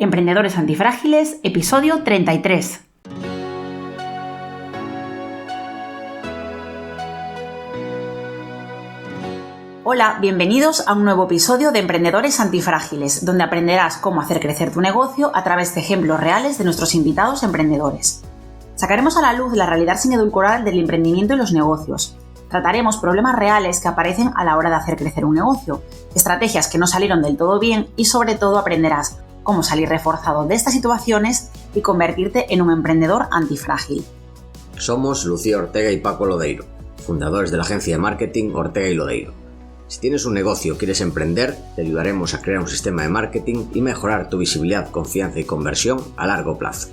Emprendedores Antifrágiles, episodio 33. Hola, bienvenidos a un nuevo episodio de Emprendedores Antifrágiles, donde aprenderás cómo hacer crecer tu negocio a través de ejemplos reales de nuestros invitados emprendedores. Sacaremos a la luz la realidad sin edulcorar del emprendimiento y los negocios. Trataremos problemas reales que aparecen a la hora de hacer crecer un negocio, estrategias que no salieron del todo bien y sobre todo aprenderás cómo salir reforzado de estas situaciones y convertirte en un emprendedor antifrágil. Somos Lucía Ortega y Paco Lodeiro, fundadores de la agencia de marketing Ortega y Lodeiro. Si tienes un negocio o quieres emprender, te ayudaremos a crear un sistema de marketing y mejorar tu visibilidad, confianza y conversión a largo plazo.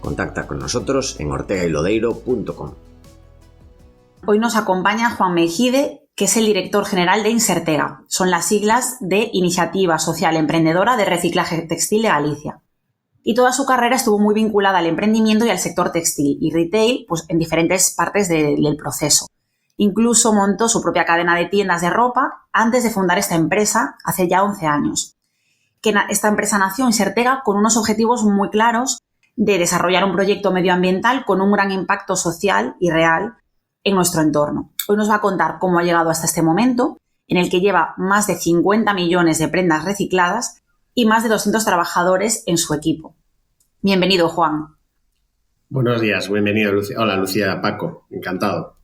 Contacta con nosotros en ortegaylodeiro.com. Hoy nos acompaña Juan Meijide, que es el director general de Insertega. Son las siglas de Iniciativa Social Emprendedora de Reciclaje Textil de Galicia. Y toda su carrera estuvo muy vinculada al emprendimiento y al sector textil y retail, pues en diferentes partes del proceso. Incluso montó su propia cadena de tiendas de ropa antes de fundar esta empresa hace ya 11 años. Esta empresa nació, Insertega, con unos objetivos muy claros de desarrollar un proyecto medioambiental con un gran impacto social y real en nuestro entorno. Hoy nos va a contar cómo ha llegado hasta este momento, en el que lleva más de 50 millones de prendas recicladas y más de 200 trabajadores en su equipo. Bienvenido, Juan. Buenos días, bienvenido, Lucía. Hola, Lucía, Paco, encantado.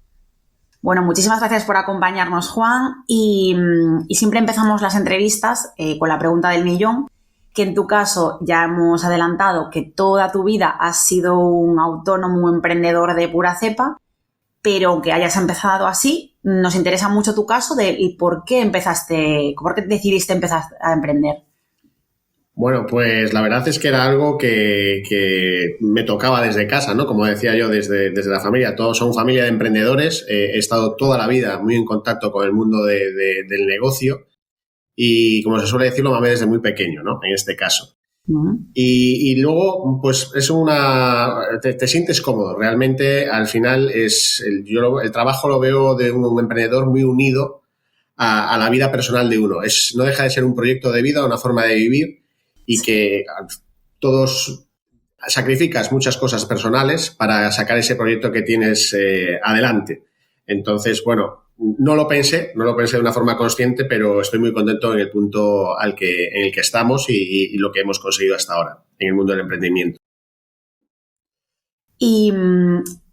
Bueno, muchísimas gracias por acompañarnos, Juan. Y siempre empezamos las entrevistas con la pregunta del millón, que en tu caso ya hemos adelantado que toda tu vida has sido un autónomo emprendedor de pura cepa, pero aunque hayas empezado así, nos interesa mucho tu caso y por qué decidiste empezar a emprender. Bueno, pues la verdad es que era algo que me tocaba desde casa, ¿no? Como decía yo, desde la familia. Todos son familia de emprendedores. He estado toda la vida muy en contacto con el mundo del negocio y, como se suele decir, lo mamé desde muy pequeño, ¿no? En este caso. Y luego, pues te sientes cómodo. Realmente, al final, el trabajo lo veo de un emprendedor muy unido a la vida personal de uno. No deja de ser un proyecto de vida, una forma de vivir y que todos sacrificas muchas cosas personales para sacar ese proyecto que tienes adelante. Entonces, bueno, no lo pensé de una forma consciente, pero estoy muy contento en el punto en el que estamos y lo que hemos conseguido hasta ahora en el mundo del emprendimiento. Y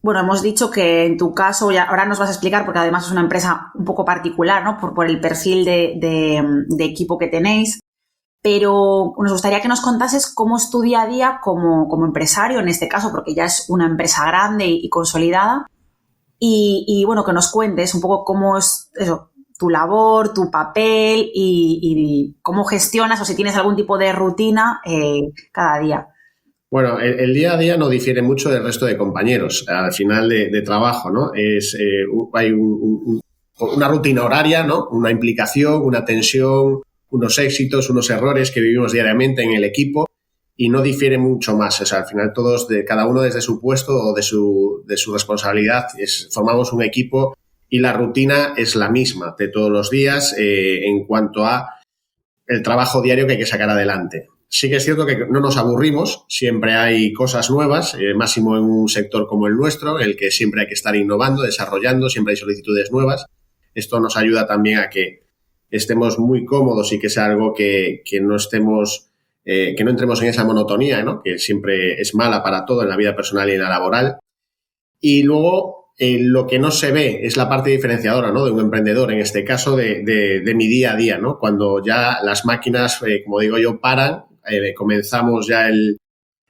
bueno, hemos dicho que en tu caso, ahora nos vas a explicar, porque además es una empresa un poco particular, ¿no? Por el perfil de equipo que tenéis, pero nos gustaría que nos contases cómo es tu día a día como empresario, en este caso, porque ya es una empresa grande y consolidada. Y bueno, que nos cuentes un poco cómo es eso, tu labor, tu papel y cómo gestionas o si tienes algún tipo de rutina cada día. Bueno, el día a día no difiere mucho del resto de compañeros al final de trabajo, ¿no? Hay una rutina horaria, ¿no? Una implicación, una tensión, unos éxitos, unos errores que vivimos diariamente en el equipo. Y no difiere mucho más. O sea, al final cada uno desde su puesto o de su responsabilidad, formamos un equipo y la rutina es la misma de todos los días en cuanto a el trabajo diario que hay que sacar adelante. Sí que es cierto que no nos aburrimos, siempre hay cosas nuevas, máximo en un sector como el nuestro, en el que siempre hay que estar innovando, desarrollando, siempre hay solicitudes nuevas. Esto nos ayuda también a que estemos muy cómodos y que sea algo que no estemos... que no entremos en esa monotonía, ¿no? Que siempre es mala para todo en la vida personal y en la laboral. Y luego lo que no se ve es la parte diferenciadora, ¿no? De un emprendedor, en este caso de mi día a día, ¿no? Cuando ya las máquinas, como digo yo, paran, comenzamos ya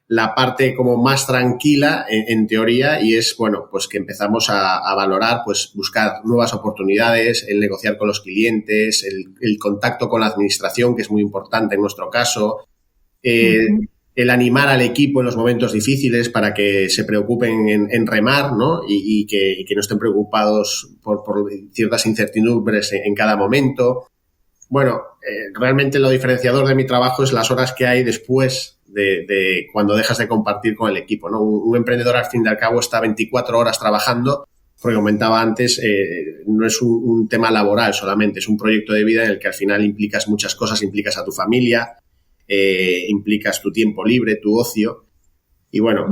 la parte como más tranquila en teoría y es, bueno, pues que empezamos a valorar, pues buscar nuevas oportunidades, el negociar con los clientes, el contacto con la administración, que es muy importante en nuestro caso, el animar al equipo en los momentos difíciles para que se preocupen en remar, ¿no? Y que no estén preocupados por ciertas incertidumbres en cada momento. Bueno, realmente lo diferenciador de mi trabajo es las horas que hay después de cuando dejas de compartir con el equipo, ¿no? Un emprendedor, al fin y al cabo, está 24 horas trabajando, porque comentaba antes, no es un tema laboral solamente, es un proyecto de vida en el que al final implicas muchas cosas, implicas a tu familia, implicas tu tiempo libre, tu ocio. Y bueno,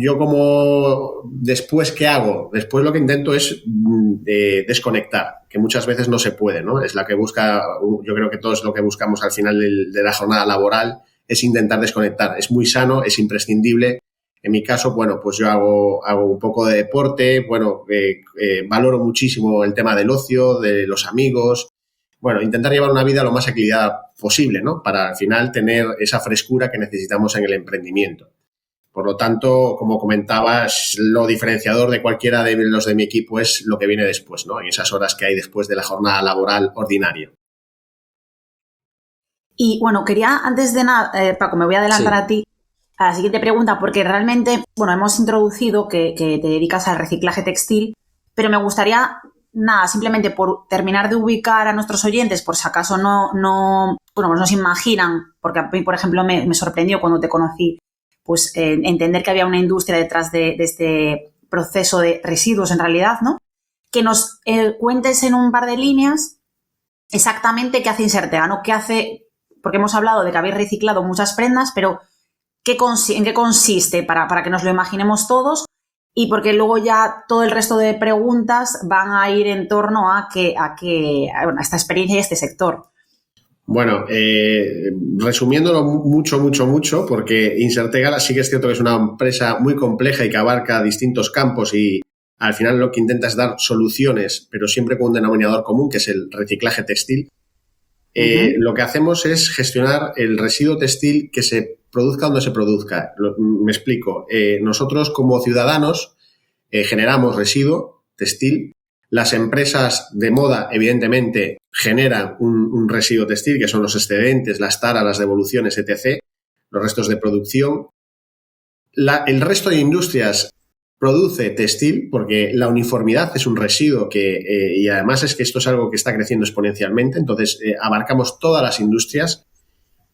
yo como después, ¿qué hago? Después lo que intento es desconectar, que muchas veces no se puede, ¿no? Es la que busca, yo creo que todos lo que buscamos al final de la jornada laboral es intentar desconectar. Es muy sano, es imprescindible. En mi caso, bueno, pues yo hago un poco de deporte, bueno, valoro muchísimo el tema del ocio, de los amigos. Bueno, intentar llevar una vida lo más equilibrada posible, ¿no? Para al final tener esa frescura que necesitamos en el emprendimiento. Por lo tanto, como comentabas, lo diferenciador de cualquiera de los de mi equipo es lo que viene después, ¿no? En esas horas que hay después de la jornada laboral ordinaria. Y bueno, quería antes de nada, Paco, me voy a adelantar a ti a la siguiente pregunta, porque realmente, bueno, hemos introducido que te dedicas al reciclaje textil, pero me gustaría, nada, simplemente por terminar de ubicar a nuestros oyentes, por si acaso no se imaginan, porque a mí, por ejemplo, me sorprendió cuando te conocí, pues entender que había una industria detrás de este proceso de residuos en realidad, ¿no? Que nos cuentes en un par de líneas exactamente qué hace Insertega, ¿no? ¿Qué hace? Porque hemos hablado de que habéis reciclado muchas prendas, pero ¿en qué consiste? Para que nos lo imaginemos todos, y porque luego ya todo el resto de preguntas van a ir en torno a esta experiencia y este sector. Bueno, resumiéndolo mucho, porque Insertega sí que es cierto que es una empresa muy compleja y que abarca distintos campos y al final lo que intenta es dar soluciones, pero siempre con un denominador común, que es el reciclaje textil. Lo que hacemos es gestionar el residuo textil que se produzca donde se produzca. Me explico. Nosotros como ciudadanos generamos residuo textil. Las empresas de moda, evidentemente, generan un residuo textil, que son los excedentes, las taras, las devoluciones, etc., los restos de producción. El resto de industrias produce textil porque la uniformidad es un residuo y además es que esto es algo que está creciendo exponencialmente, entonces abarcamos todas las industrias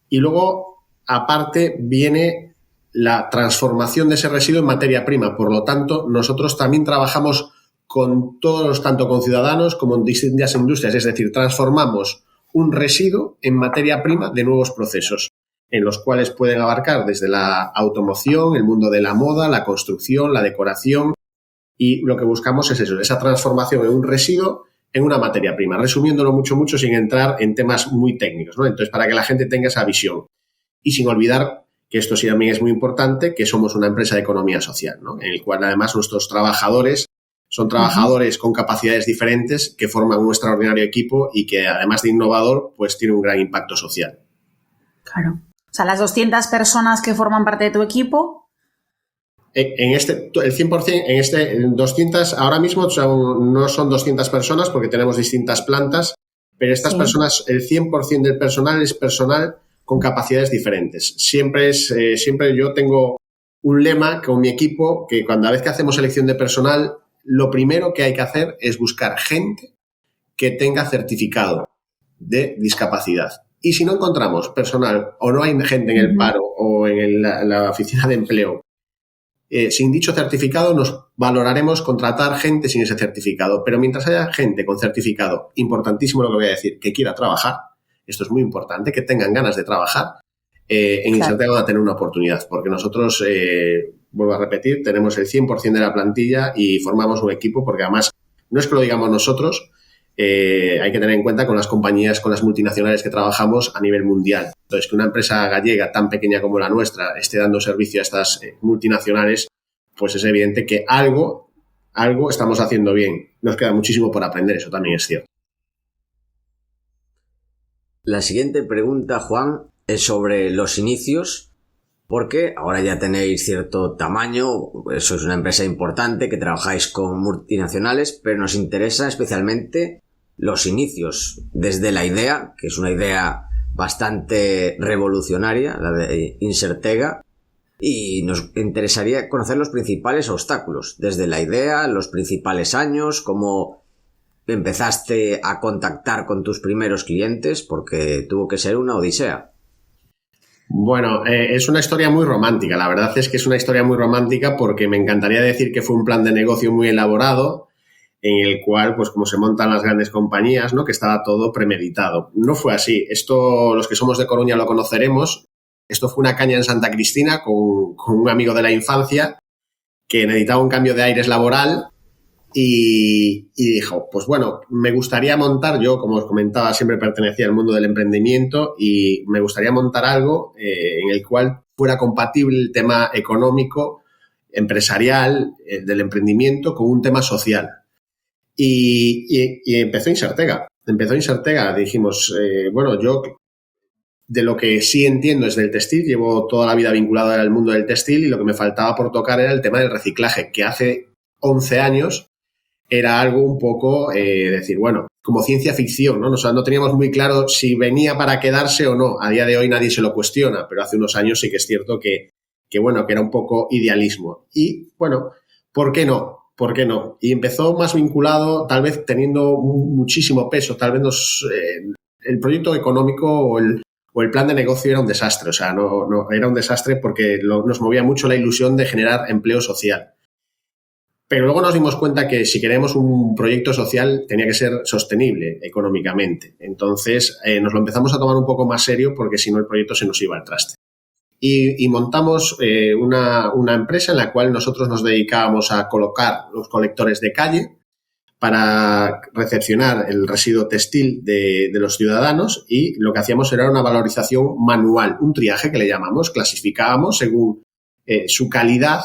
y luego, aparte, viene la transformación de ese residuo en materia prima. Por lo tanto, nosotros también trabajamos con todos, tanto con ciudadanos como en distintas industrias, es decir, transformamos un residuo en materia prima de nuevos procesos, en los cuales pueden abarcar desde la automoción, el mundo de la moda, la construcción, la decoración, y lo que buscamos es eso, esa transformación en un residuo en una materia prima, resumiéndolo mucho sin entrar en temas muy técnicos, ¿no? Entonces, para que la gente tenga esa visión. Y sin olvidar que esto sí también es muy importante, que somos una empresa de economía social, ¿no? En el cual además nuestros trabajadores son trabajadores con capacidades diferentes que forman un extraordinario equipo y que, además de innovador, pues tiene un gran impacto social. Claro. O sea, las 200 personas que forman parte de tu equipo. El 100%, 200, ahora mismo no son 200 personas porque tenemos distintas plantas, pero estas personas, el 100% del personal es personal con capacidades diferentes. Siempre yo tengo un lema con mi equipo que cada vez que hacemos selección de personal, lo primero que hay que hacer es buscar gente que tenga certificado de discapacidad. Y si no encontramos personal o no hay gente en el paro o en la oficina de empleo sin dicho certificado, nos valoraremos contratar gente sin ese certificado. Pero mientras haya gente con certificado, importantísimo lo que voy a decir, que quiera trabajar, esto es muy importante, que tengan ganas de trabajar, en Insertega van a tener una oportunidad, porque nosotros, vuelvo a repetir, tenemos el 100% de la plantilla y formamos un equipo, porque además no es que lo digamos nosotros, hay que tener en cuenta con las compañías, con las multinacionales que trabajamos a nivel mundial. Entonces, que una empresa gallega tan pequeña como la nuestra esté dando servicio a estas multinacionales, pues es evidente que algo estamos haciendo bien. Nos queda muchísimo por aprender, eso también es cierto. La siguiente pregunta, Juan, es sobre los inicios, porque ahora ya tenéis cierto tamaño, sois una empresa importante que trabajáis con multinacionales, pero nos interesa especialmente los inicios, desde la idea, que es una idea bastante revolucionaria, la de Insertega, y nos interesaría conocer los principales obstáculos, desde la idea, los principales años, cómo empezaste a contactar con tus primeros clientes, porque tuvo que ser una odisea. Bueno, es una historia muy romántica. La verdad es que es una historia muy romántica porque me encantaría decir que fue un plan de negocio muy elaborado, en el cual, pues como se montan las grandes compañías, ¿no? Que estaba todo premeditado. No fue así. Esto, los que somos de Coruña lo conoceremos. Esto fue una caña en Santa Cristina con un amigo de la infancia que necesitaba un cambio de aires laboral y dijo, pues bueno, me gustaría montar, yo como os comentaba siempre pertenecía al mundo del emprendimiento y me gustaría montar algo en el cual fuera compatible el tema económico, empresarial, del emprendimiento con un tema social. Y empezó Insertega. Dijimos, bueno, yo de lo que sí entiendo es del textil, llevo toda la vida vinculado al mundo del textil y lo que me faltaba por tocar era el tema del reciclaje, que hace 11 años era algo un poco, decir, bueno, como ciencia ficción, ¿no? O sea, no teníamos muy claro si venía para quedarse o no. A día de hoy nadie se lo cuestiona, pero hace unos años sí que es cierto que era un poco idealismo. Y, bueno, ¿por qué no? ¿Por qué no? Y empezó más vinculado, tal vez teniendo muchísimo peso, tal vez el proyecto económico o el plan de negocio era un desastre. O sea, no era un desastre porque nos movía mucho la ilusión de generar empleo social. Pero luego nos dimos cuenta que si queremos un proyecto social tenía que ser sostenible económicamente. Entonces nos lo empezamos a tomar un poco más serio porque si no el proyecto se nos iba al traste. Y montamos una empresa en la cual nosotros nos dedicábamos a colocar los colectores de calle para recepcionar el residuo textil de los ciudadanos y lo que hacíamos era una valorización manual, un triaje que le llamamos, clasificábamos según su calidad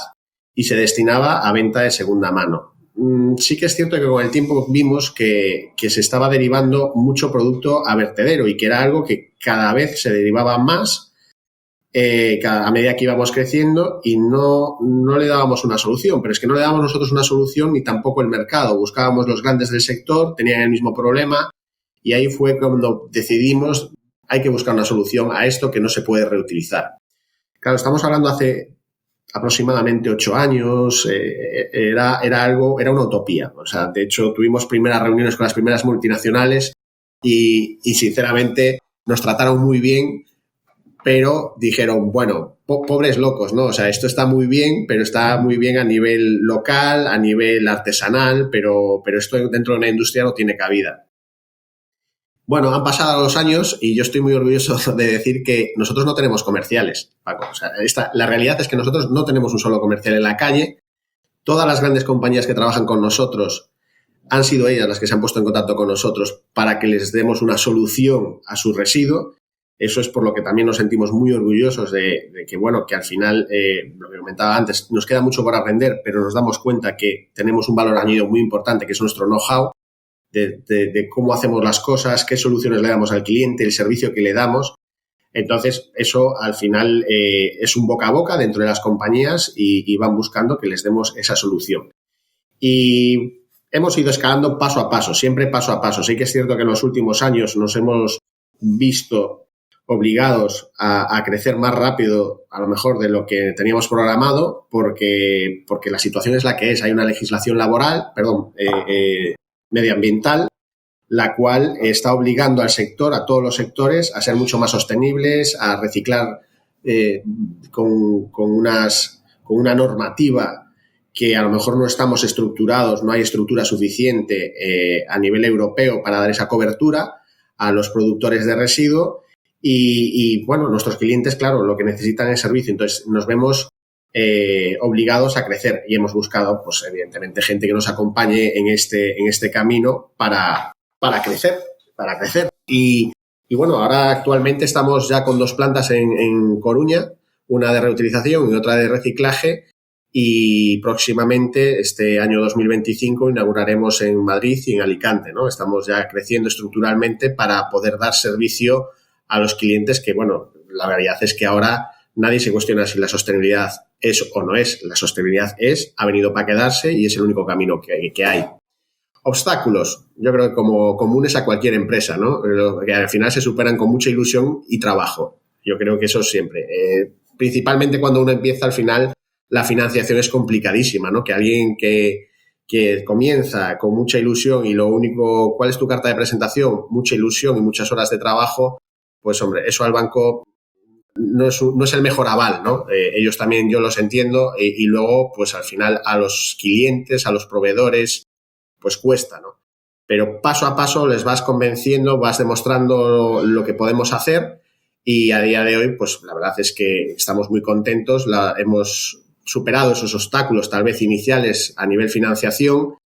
y se destinaba a venta de segunda mano. Sí que es cierto que con el tiempo vimos que se estaba derivando mucho producto a vertedero y que era algo que cada vez se derivaba más a medida que íbamos creciendo y no le dábamos una solución, pero es que no le dábamos nosotros una solución ni tampoco el mercado. Buscábamos los grandes del sector, tenían el mismo problema y ahí fue cuando decidimos hay que buscar una solución a esto que no se puede reutilizar. Claro, estamos hablando hace aproximadamente 8 años, era una utopía. O sea, de hecho, tuvimos primeras reuniones con las primeras multinacionales y sinceramente nos trataron muy bien, pero dijeron, bueno, pobres locos, ¿no? O sea, esto está muy bien, pero está muy bien a nivel local, a nivel artesanal, pero esto dentro de una industria no tiene cabida. Bueno, han pasado los años y yo estoy muy orgulloso de decir que nosotros no tenemos comerciales, Paco. O sea, la realidad es que nosotros no tenemos un solo comercial en la calle. Todas las grandes compañías que trabajan con nosotros han sido ellas las que se han puesto en contacto con nosotros para que les demos una solución a su residuo. Eso es por lo que también nos sentimos muy orgullosos de que, bueno, que al final, lo que comentaba antes, nos queda mucho por aprender, pero nos damos cuenta que tenemos un valor añadido muy importante, que es nuestro know-how, de cómo hacemos las cosas, qué soluciones le damos al cliente, el servicio que le damos. Entonces, eso al final es un boca a boca dentro de las compañías y van buscando que les demos esa solución. Y hemos ido escalando paso a paso, siempre paso a paso. Sí que es cierto que en los últimos años nos hemos visto obligados a crecer más rápido, a lo mejor, de lo que teníamos programado, porque la situación es la que es. Hay una legislación medioambiental, la cual está obligando al sector, a todos los sectores, a ser mucho más sostenibles, a reciclar con una normativa que a lo mejor no estamos estructurados, no hay estructura suficiente a nivel europeo para dar esa cobertura a los productores de residuo. Y bueno, nuestros clientes, claro, lo que necesitan es servicio. Entonces, nos vemos obligados a crecer y hemos buscado, pues evidentemente, gente que nos acompañe en este camino para crecer. Y bueno, ahora actualmente estamos ya con 2 plantas en Coruña, una de reutilización y otra de reciclaje, y próximamente, este año 2025, inauguraremos en Madrid y en Alicante, ¿no? Estamos ya creciendo estructuralmente para poder dar servicio a los clientes que, bueno, la realidad es que ahora nadie se cuestiona si la sostenibilidad es o no es. La sostenibilidad ha venido para quedarse y es el único camino que hay. Obstáculos, yo creo que como comunes a cualquier empresa, ¿no? Que al final se superan con mucha ilusión y trabajo. Yo creo que eso siempre. Principalmente cuando uno empieza, al final la financiación es complicadísima, ¿no? Que alguien que comienza con mucha ilusión y lo único, ¿cuál es tu carta de presentación? Mucha ilusión y muchas horas de trabajo. Pues, hombre, eso al banco no es el mejor aval, ¿no? Ellos también, yo los entiendo, y luego, pues al final, a los clientes, a los proveedores, pues cuesta, ¿no? Pero paso a paso les vas convenciendo, vas demostrando lo que podemos hacer y a día de hoy, pues la verdad es que estamos muy contentos, hemos superado esos obstáculos tal vez iniciales a nivel financiación,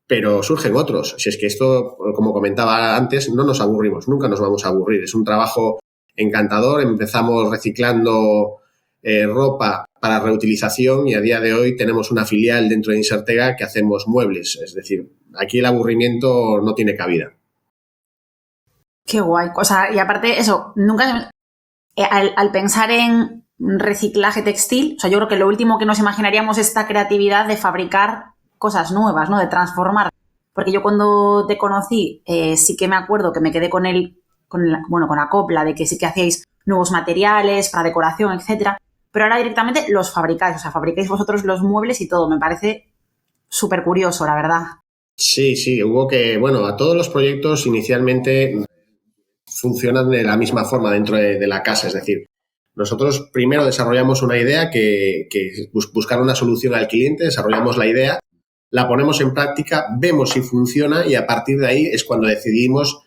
pero surgen otros. Si es que esto, como comentaba antes, no nos aburrimos, nunca nos vamos a aburrir. Es un trabajo encantador. Empezamos reciclando ropa para reutilización y a día de hoy tenemos una filial dentro de Insertega que hacemos muebles. Es decir, aquí el aburrimiento no tiene cabida. Qué guay. O sea, y aparte eso, nunca... Al pensar en reciclaje textil, o sea, yo creo que lo último que nos imaginaríamos es esta creatividad de fabricar cosas nuevas, ¿no? De transformar. Porque yo cuando te conocí sí que me acuerdo que me quedé con la copla de que sí que hacíais nuevos materiales para decoración, etcétera. Pero ahora directamente los fabricáis, o sea, fabricáis vosotros los muebles y todo. Me parece súper curioso, la verdad. Sí, a todos los proyectos inicialmente funcionan de la misma forma dentro de la casa. Es decir, nosotros primero desarrollamos una idea que buscar una solución al cliente, desarrollamos la idea, la ponemos en práctica, vemos si funciona y a partir de ahí es cuando decidimos,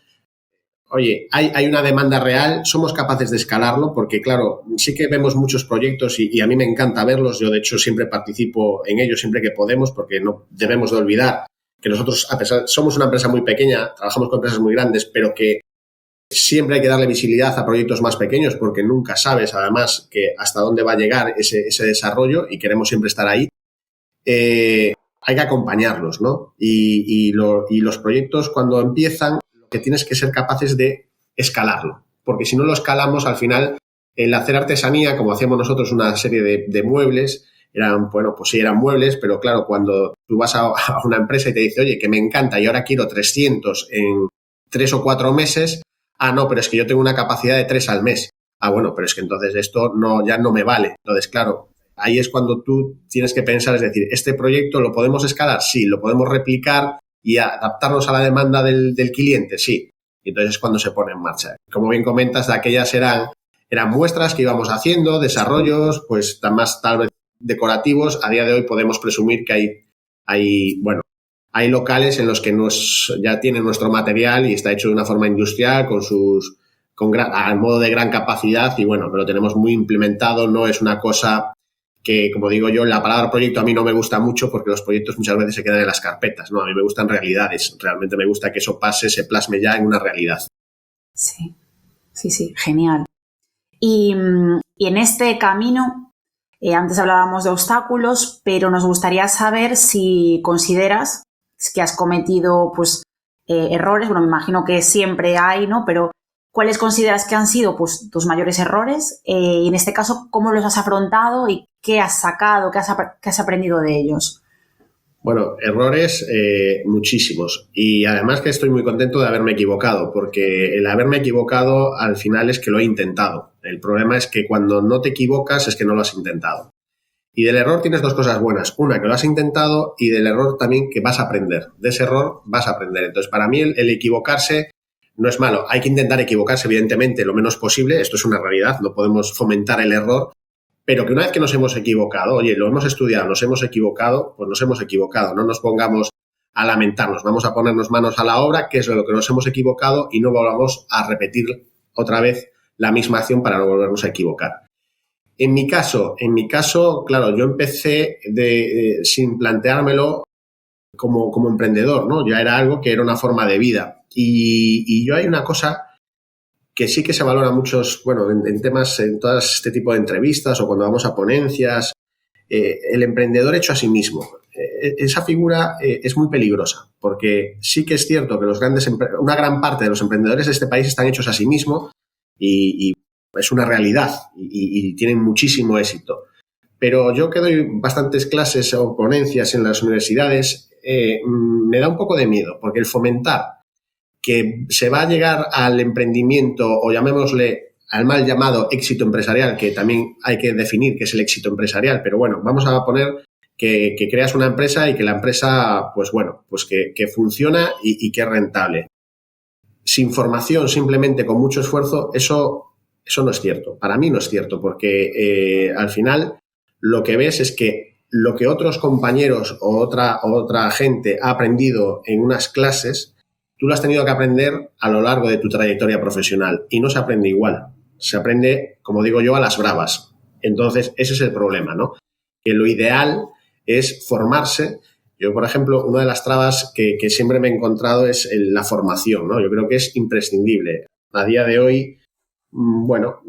oye, hay una demanda real, somos capaces de escalarlo porque, claro, sí que vemos muchos proyectos y a mí me encanta verlos. Yo, de hecho, siempre participo en ellos siempre que podemos porque no debemos de olvidar que nosotros, a pesar, somos una empresa muy pequeña, trabajamos con empresas muy grandes, pero que siempre hay que darle visibilidad a proyectos más pequeños porque nunca sabes, además, que hasta dónde va a llegar ese desarrollo y queremos siempre estar ahí. Hay que acompañarlos, ¿no? Y los proyectos, cuando empiezan, lo que tienes que ser capaces de escalarlo. Porque si no lo escalamos, al final, el hacer artesanía, como hacíamos nosotros una serie de muebles, eran muebles, pero claro, cuando tú vas a una empresa y te dice, oye, que me encanta y ahora quiero 300 en 3 o 4 meses, no, pero es que yo tengo una capacidad de 3 al mes. Bueno, pero es que entonces esto ya no me vale. Entonces, claro, ahí es cuando tú tienes que pensar, es decir, ¿este proyecto lo podemos escalar? Sí. ¿Lo podemos replicar y adaptarnos a la demanda del cliente? Sí. Y entonces es cuando se pone en marcha. Como bien comentas, aquellas eran muestras que íbamos haciendo, desarrollos, pues más tal vez decorativos. A día de hoy podemos presumir que hay locales en los que ya tienen nuestro material y está hecho de una forma industrial al modo de gran capacidad y bueno, pero lo tenemos muy implementado. No es una cosa que, como digo yo, la palabra proyecto a mí no me gusta mucho porque los proyectos muchas veces se quedan en las carpetas, ¿no? A mí me gustan realidades. Realmente me gusta que eso se plasme ya en una realidad. Sí, genial. Y en este camino, antes hablábamos de obstáculos, pero nos gustaría saber si consideras que has cometido pues errores. Bueno, me imagino que siempre hay, ¿no? Pero ¿cuáles consideras que han sido pues tus mayores errores? Y en este caso, ¿cómo los has afrontado y qué has sacado, qué has aprendido de ellos? Bueno, errores muchísimos. Y además que estoy muy contento de haberme equivocado, porque el haberme equivocado al final es que lo he intentado. El problema es que cuando no te equivocas es que no lo has intentado. Y del error tienes 2 cosas buenas. Una, que lo has intentado, y del error también que vas a aprender. De ese error vas a aprender. Entonces, para mí el equivocarse no es malo. Hay que intentar equivocarse, evidentemente, lo menos posible. Esto es una realidad, no podemos fomentar el error. Pero que una vez que nos hemos equivocado, oye, lo hemos estudiado, nos hemos equivocado, pues nos hemos equivocado. No nos pongamos a lamentarnos. Vamos a ponernos manos a la obra, que es lo que nos hemos equivocado, y no volvamos a repetir otra vez la misma acción para no volvernos a equivocar. En mi caso, claro, yo empecé sin planteármelo como emprendedor, ¿no? Ya era algo que era una forma de vida. Y yo hay una cosa que sí que se valora muchos, en temas, en todo este tipo de entrevistas o cuando vamos a ponencias, el emprendedor hecho a sí mismo. Esa figura es muy peligrosa, porque sí que es cierto que una gran parte de los emprendedores de este país están hechos a sí mismo y es una realidad y tienen muchísimo éxito. Pero yo que doy bastantes clases o ponencias en las universidades, me da un poco de miedo, porque el fomentar que se va a llegar al emprendimiento o llamémosle al mal llamado éxito empresarial, que también hay que definir qué es el éxito empresarial, pero bueno, vamos a poner que creas una empresa y que la empresa, que funciona y que es rentable. Sin formación, simplemente con mucho esfuerzo, eso no es cierto. Para mí no es cierto, porque al final lo que ves es que lo que otros compañeros o otra gente ha aprendido en unas clases, tú lo has tenido que aprender a lo largo de tu trayectoria profesional y no se aprende igual. Se aprende, como digo yo, a las bravas. Entonces, ese es el problema, ¿no? Que lo ideal es formarse. Yo, por ejemplo, una de las trabas que siempre me he encontrado es la formación, ¿no? Yo creo que es imprescindible. A día de hoy, bueno,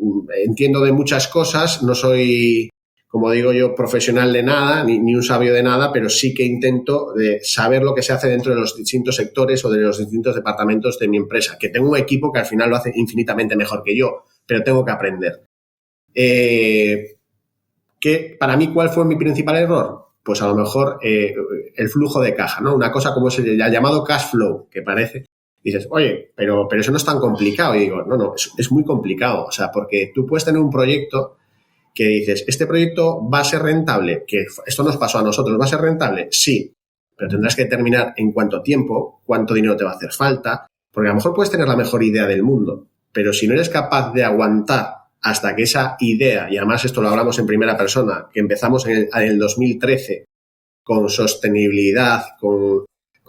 entiendo de muchas cosas, no soy, como digo yo, profesional de nada, ni un sabio de nada, pero sí que intento saber lo que se hace dentro de los distintos sectores o de los distintos departamentos de mi empresa, que tengo un equipo que al final lo hace infinitamente mejor que yo, pero tengo que aprender. Que para mí, ¿cuál fue mi principal error? Pues a lo mejor el flujo de caja, ¿no? Una cosa como el llamado cash flow, que parece, dices, oye, pero eso no es tan complicado. Y digo, no, es muy complicado. O sea, porque tú puedes tener un proyecto que dices, ¿este proyecto va a ser rentable? Que esto nos pasó a nosotros, ¿va a ser rentable? Sí, pero tendrás que determinar en cuánto tiempo, cuánto dinero te va a hacer falta, porque a lo mejor puedes tener la mejor idea del mundo, pero si no eres capaz de aguantar hasta que esa idea, y además esto lo hablamos en primera persona, que empezamos en el 2013 con sostenibilidad, con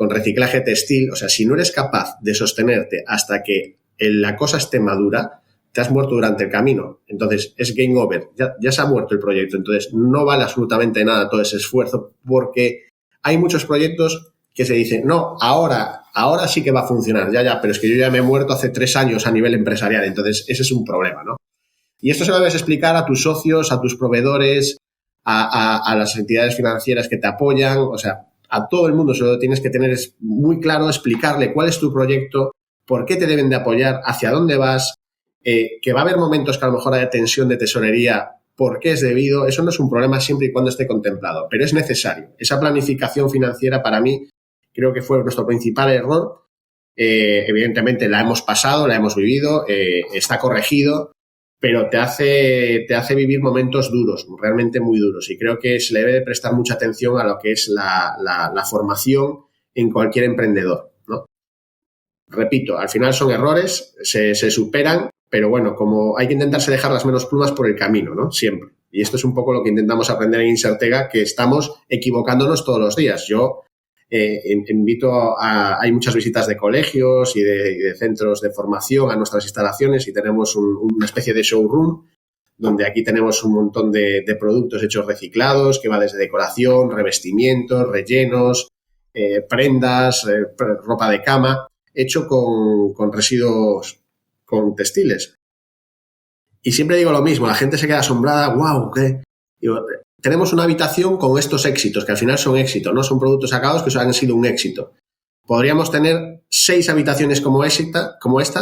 reciclaje textil, o sea, si no eres capaz de sostenerte hasta que la cosa esté madura, te has muerto durante el camino. Entonces, es game over, ya se ha muerto el proyecto. Entonces, no vale absolutamente nada todo ese esfuerzo, porque hay muchos proyectos que se dicen, no, ahora sí que va a funcionar, pero es que yo ya me he muerto hace 3 años a nivel empresarial. Entonces, ese es un problema, ¿no? Y esto se lo debes explicar a tus socios, a tus proveedores, a las entidades financieras que te apoyan, o sea, a todo el mundo se lo tienes que tener muy claro, explicarle cuál es tu proyecto, por qué te deben de apoyar, hacia dónde vas, que va a haber momentos que a lo mejor haya tensión de tesorería, por qué es debido, eso no es un problema siempre y cuando esté contemplado, pero es necesario. Esa planificación financiera para mí creo que fue nuestro principal error. Evidentemente la hemos pasado, la hemos vivido, está corregido, pero te hace vivir momentos duros, realmente muy duros. Y creo que se le debe de prestar mucha atención a lo que es la formación en cualquier emprendedor, ¿no? Repito, al final son errores, se superan, pero bueno, como hay que intentarse dejar las menos plumas por el camino, ¿no? Siempre. Y esto es un poco lo que intentamos aprender en Insertega, que estamos equivocándonos todos los días. Yo hay muchas visitas de colegios y de centros de formación a nuestras instalaciones y tenemos una especie de showroom donde aquí tenemos un montón de productos hechos reciclados que va desde decoración, revestimientos, rellenos, prendas, ropa de cama, hecho con residuos, con textiles. Y siempre digo lo mismo, la gente se queda asombrada, wow, ¿qué? Digo, tenemos una habitación con estos éxitos, que al final son éxitos, no son productos sacados que han sido un éxito. Podríamos tener 6 habitaciones como esta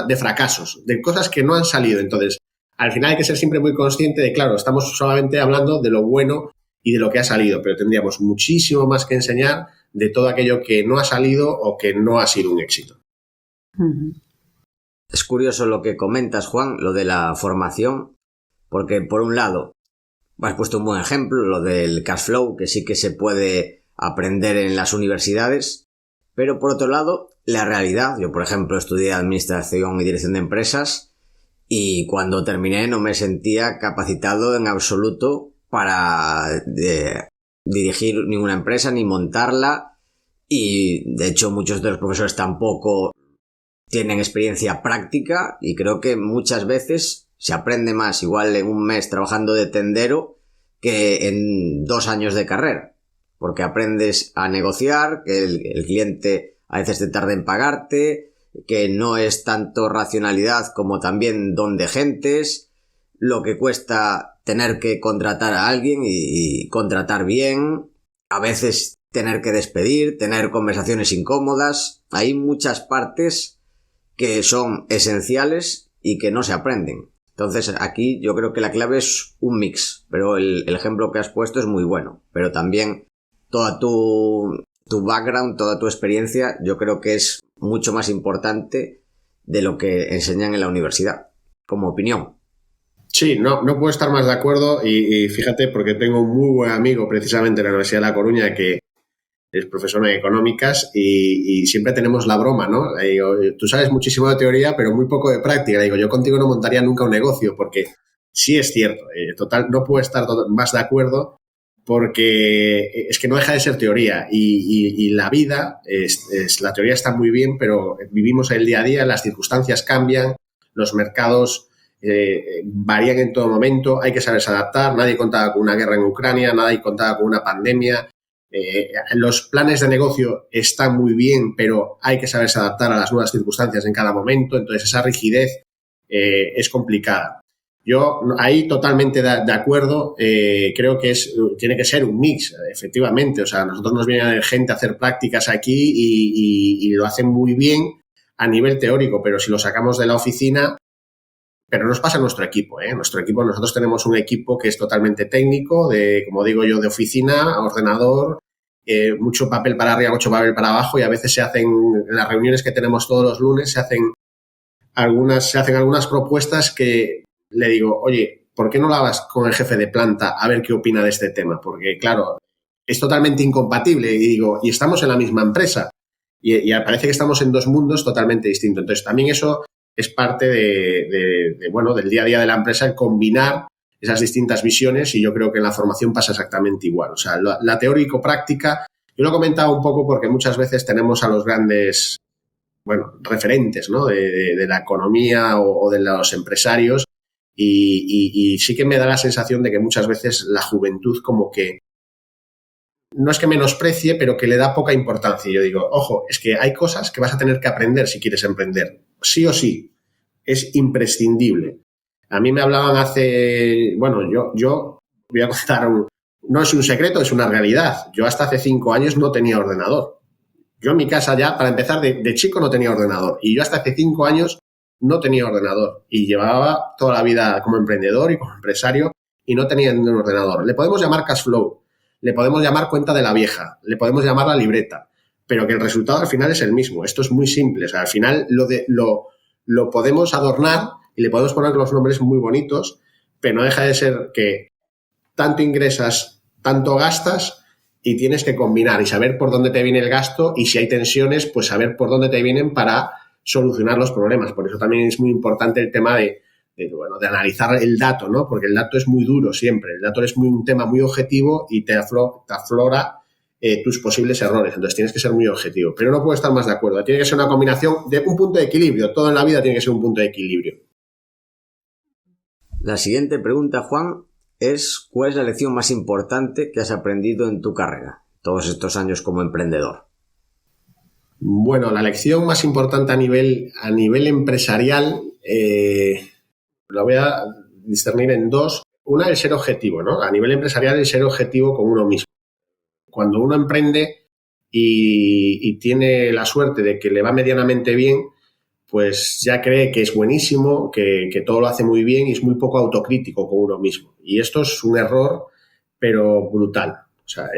de fracasos, de cosas que no han salido. Entonces, al final hay que ser siempre muy consciente de, claro, estamos solamente hablando de lo bueno y de lo que ha salido, pero tendríamos muchísimo más que enseñar de todo aquello que no ha salido o que no ha sido un éxito. Es curioso lo que comentas, Juan, lo de la formación, porque por un lado has puesto un buen ejemplo, lo del cash flow, que sí que se puede aprender en las universidades, pero por otro lado, la realidad. Yo, por ejemplo, estudié Administración y Dirección de Empresas y cuando terminé no me sentía capacitado en absoluto para dirigir ninguna empresa ni montarla, y de hecho muchos de los profesores tampoco tienen experiencia práctica, y creo que muchas veces se aprende más igual en un mes trabajando de tendero que en 2 años de carrera, porque aprendes a negociar, que el cliente a veces te tarda en pagarte, que no es tanto racionalidad como también don de gentes, lo que cuesta tener que contratar a alguien y contratar bien, a veces tener que despedir, tener conversaciones incómodas. Hay muchas partes que son esenciales y que no se aprenden. Entonces aquí yo creo que la clave es un mix, pero el ejemplo que has puesto es muy bueno, pero también toda tu background, toda tu experiencia, yo creo que es mucho más importante de lo que enseñan en la universidad, como opinión. Sí, no puedo estar más de acuerdo y fíjate, porque tengo un muy buen amigo precisamente en la Universidad de La Coruña que es profesor de económicas y siempre tenemos la broma, ¿no? Le digo, tú sabes muchísimo de teoría, pero muy poco de práctica. Le digo, yo contigo no montaría nunca un negocio, porque sí es cierto, total, no puedo estar más de acuerdo, porque es que no deja de ser teoría y la vida, la teoría está muy bien, pero vivimos el día a día, las circunstancias cambian, los mercados varían en todo momento, hay que saberse adaptar, nadie contaba con una guerra en Ucrania, nadie contaba con una pandemia, los planes de negocio están muy bien, pero hay que saberse adaptar a las nuevas circunstancias en cada momento, entonces esa rigidez es complicada. Yo ahí totalmente de acuerdo, creo que tiene que ser un mix, efectivamente. O sea, nosotros nos viene gente a hacer prácticas aquí y lo hacen muy bien a nivel teórico, pero si lo sacamos de la oficina, pero nos pasa a nuestro equipo, ¿eh? Nosotros tenemos un equipo que es totalmente técnico, como digo yo, de oficina, ordenador, mucho papel para arriba, mucho papel para abajo, y a veces en las reuniones que tenemos todos los lunes, se hacen algunas propuestas que le digo, oye, ¿por qué no lo hablas con el jefe de planta a ver qué opina de este tema? Porque, claro, es totalmente incompatible. Y digo, y estamos en la misma empresa. Y parece que estamos en dos mundos totalmente distintos. Entonces, también eso es parte del día a día de la empresa, el combinar esas distintas visiones, y yo creo que en la formación pasa exactamente igual. O sea, la teórico-práctica, yo lo he comentado un poco porque muchas veces tenemos a los grandes, referentes, ¿no? de la economía o de los empresarios, y sí que me da la sensación de que muchas veces la juventud como que no es que menosprecie, pero que le da poca importancia. Y yo digo, ojo, es que hay cosas que vas a tener que aprender si quieres emprender. Sí o sí, es imprescindible. A mí me hablaban yo voy a contar, no es un secreto, es una realidad. Yo hasta hace 5 años no tenía ordenador. Yo en mi casa ya, para empezar, de chico no tenía ordenador. Y yo hasta hace 5 años no tenía ordenador. Y llevaba toda la vida como emprendedor y como empresario y no tenía ningún ordenador. Le podemos llamar cash flow, le podemos llamar cuenta de la vieja, le podemos llamar la libreta, pero que el resultado al final es el mismo. Esto es muy simple. O sea, al final lo podemos adornar y le podemos poner los nombres muy bonitos, pero no deja de ser que tanto ingresas, tanto gastas, y tienes que combinar y saber por dónde te viene el gasto, y si hay tensiones, pues saber por dónde te vienen para solucionar los problemas. Por eso también es muy importante el tema de analizar el dato, ¿no? Porque el dato es muy duro siempre. El dato es un tema muy objetivo y te aflora tus posibles errores. Entonces tienes que ser muy objetivo. Pero no puedo estar más de acuerdo. Tiene que ser una combinación de un punto de equilibrio. Todo en la vida tiene que ser un punto de equilibrio. La siguiente pregunta, Juan, es ¿cuál es la lección más importante que has aprendido en tu carrera, todos estos años como emprendedor? Bueno, la lección más importante a nivel empresarial la voy a discernir en dos. Una, el ser objetivo, ¿no? A nivel empresarial, el ser objetivo con uno mismo. Cuando uno emprende y tiene la suerte de que le va medianamente bien, pues ya cree que es buenísimo, que todo lo hace muy bien y es muy poco autocrítico con uno mismo. Y esto es un error, pero brutal. O sea,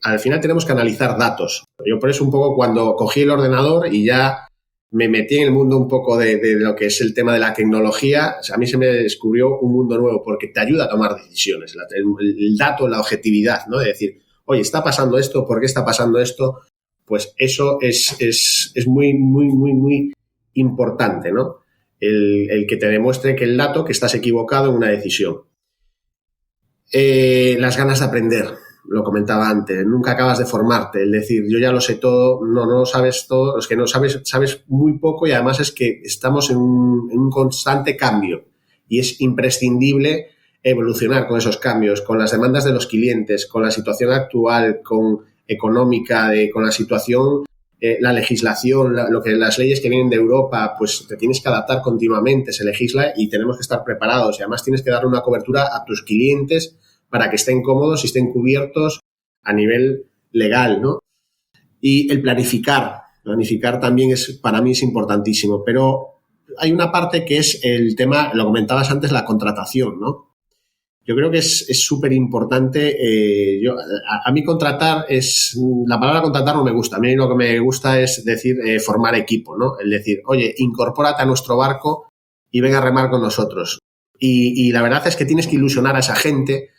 al final tenemos que analizar datos. Yo por eso un poco cuando cogí el ordenador y ya me metí en el mundo un poco de lo que es el tema de la tecnología, o sea, a mí se me descubrió un mundo nuevo porque te ayuda a tomar decisiones. El dato, la objetividad, ¿no? De decir, oye, ¿está pasando esto? ¿Por qué está pasando esto? Pues eso es muy, muy, muy, muy importante, ¿no? El que te demuestre que el dato, que estás equivocado en una decisión. Las ganas de aprender, lo comentaba antes, nunca acabas de formarte, el decir, yo ya lo sé todo, no lo sabes todo, es que no sabes muy poco, y además es que estamos en un constante cambio y es imprescindible evolucionar con esos cambios, con las demandas de los clientes, con la situación actual, económica, con la situación, la legislación, las leyes que vienen de Europa, pues te tienes que adaptar continuamente, se legisla y tenemos que estar preparados, y además tienes que darle una cobertura a tus clientes para que estén cómodos y estén cubiertos a nivel legal, ¿no? Y el planificar también para mí es importantísimo, pero hay una parte que es el tema, lo comentabas antes, la contratación, ¿no? Yo creo que es súper importante. A mí la palabra contratar no me gusta. A mí lo que me gusta es decir formar equipo, ¿no? El decir, oye, incorpórate a nuestro barco y ven a remar con nosotros. Y la verdad es que tienes que ilusionar a esa gente,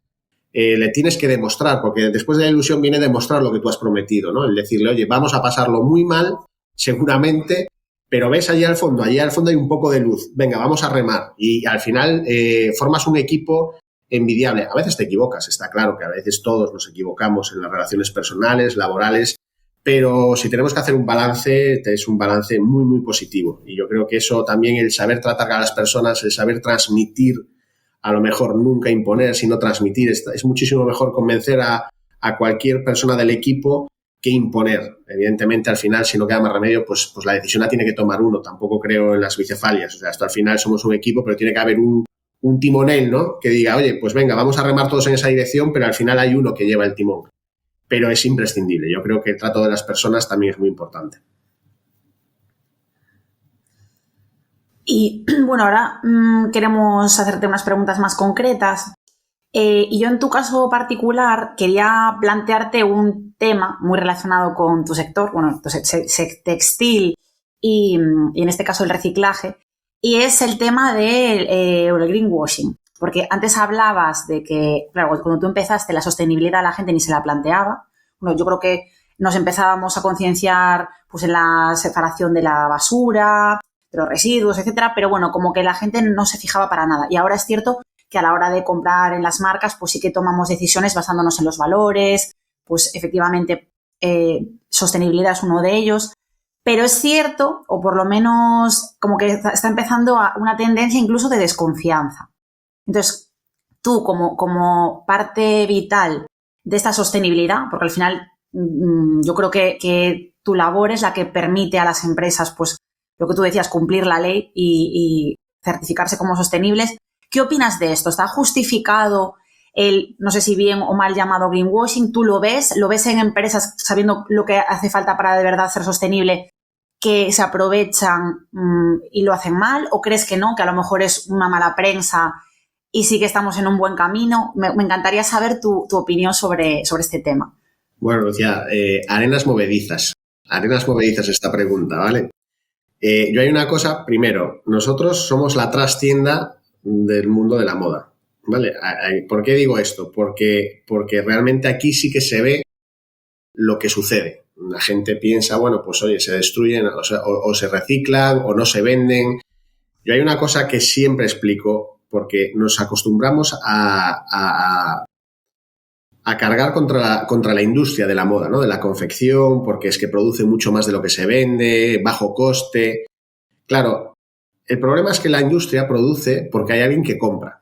le tienes que demostrar, porque después de la ilusión viene demostrar lo que tú has prometido, ¿no? El decirle, oye, vamos a pasarlo muy mal, seguramente, pero ves allí al fondo hay un poco de luz. Venga, vamos a remar. Y al final formas un equipo envidiable. A veces te equivocas, está claro que a veces todos nos equivocamos en las relaciones personales, laborales, pero si tenemos que hacer un balance, es un balance muy, muy positivo. Y yo creo que eso también, el saber tratar a las personas, el saber transmitir, a lo mejor nunca imponer, sino transmitir, es muchísimo mejor convencer a cualquier persona del equipo que imponer. Evidentemente, al final, si no queda más remedio, pues la decisión la tiene que tomar uno. Tampoco creo en las bicefalias. O sea, esto al final somos un equipo, pero tiene que haber un timonel, ¿no? Que diga, oye, pues venga, vamos a remar todos en esa dirección, pero al final hay uno que lleva el timón. Pero es imprescindible. Yo creo que el trato de las personas también es muy importante. Y bueno, ahora queremos hacerte unas preguntas más concretas. Y yo en tu caso particular quería plantearte un tema muy relacionado con tu sector, bueno, tu textil y en este caso el reciclaje, y es el tema del greenwashing. Porque antes hablabas de que, claro, cuando tú empezaste la sostenibilidad a la gente ni se la planteaba. Bueno, yo creo que nos empezábamos a concienciar pues en la separación de la basura, de los residuos, etcétera, pero bueno, como que la gente no se fijaba para nada. Y ahora es cierto que a la hora de comprar en las marcas, pues sí que tomamos decisiones basándonos en los valores, pues efectivamente sostenibilidad es uno de ellos, pero es cierto, o por lo menos como que está empezando una tendencia incluso de desconfianza. Entonces, tú como parte vital de esta sostenibilidad, porque al final yo creo que tu labor es la que permite a las empresas, pues lo que tú decías, cumplir la ley y certificarse como sostenibles. ¿Qué opinas de esto? ¿Está justificado el, no sé si bien o mal llamado greenwashing? ¿Tú lo ves en empresas sabiendo lo que hace falta para de verdad ser sostenible, que se aprovechan y lo hacen mal? ¿O crees que no, que a lo mejor es una mala prensa y sí que estamos en un buen camino? Me encantaría saber tu opinión sobre este tema. Bueno, Lucía, arenas movedizas esta pregunta, ¿vale? Yo hay una cosa, primero, nosotros somos la trastienda del mundo de la moda, ¿vale? ¿Por qué digo esto? Porque realmente aquí sí que se ve lo que sucede. La gente piensa, bueno, pues oye, se destruyen o se reciclan o no se venden. Yo hay una cosa que siempre explico, porque nos acostumbramos a cargar contra la industria de la moda, ¿no? De la confección, porque es que produce mucho más de lo que se vende, bajo coste. Claro, el problema es que la industria produce porque hay alguien que compra.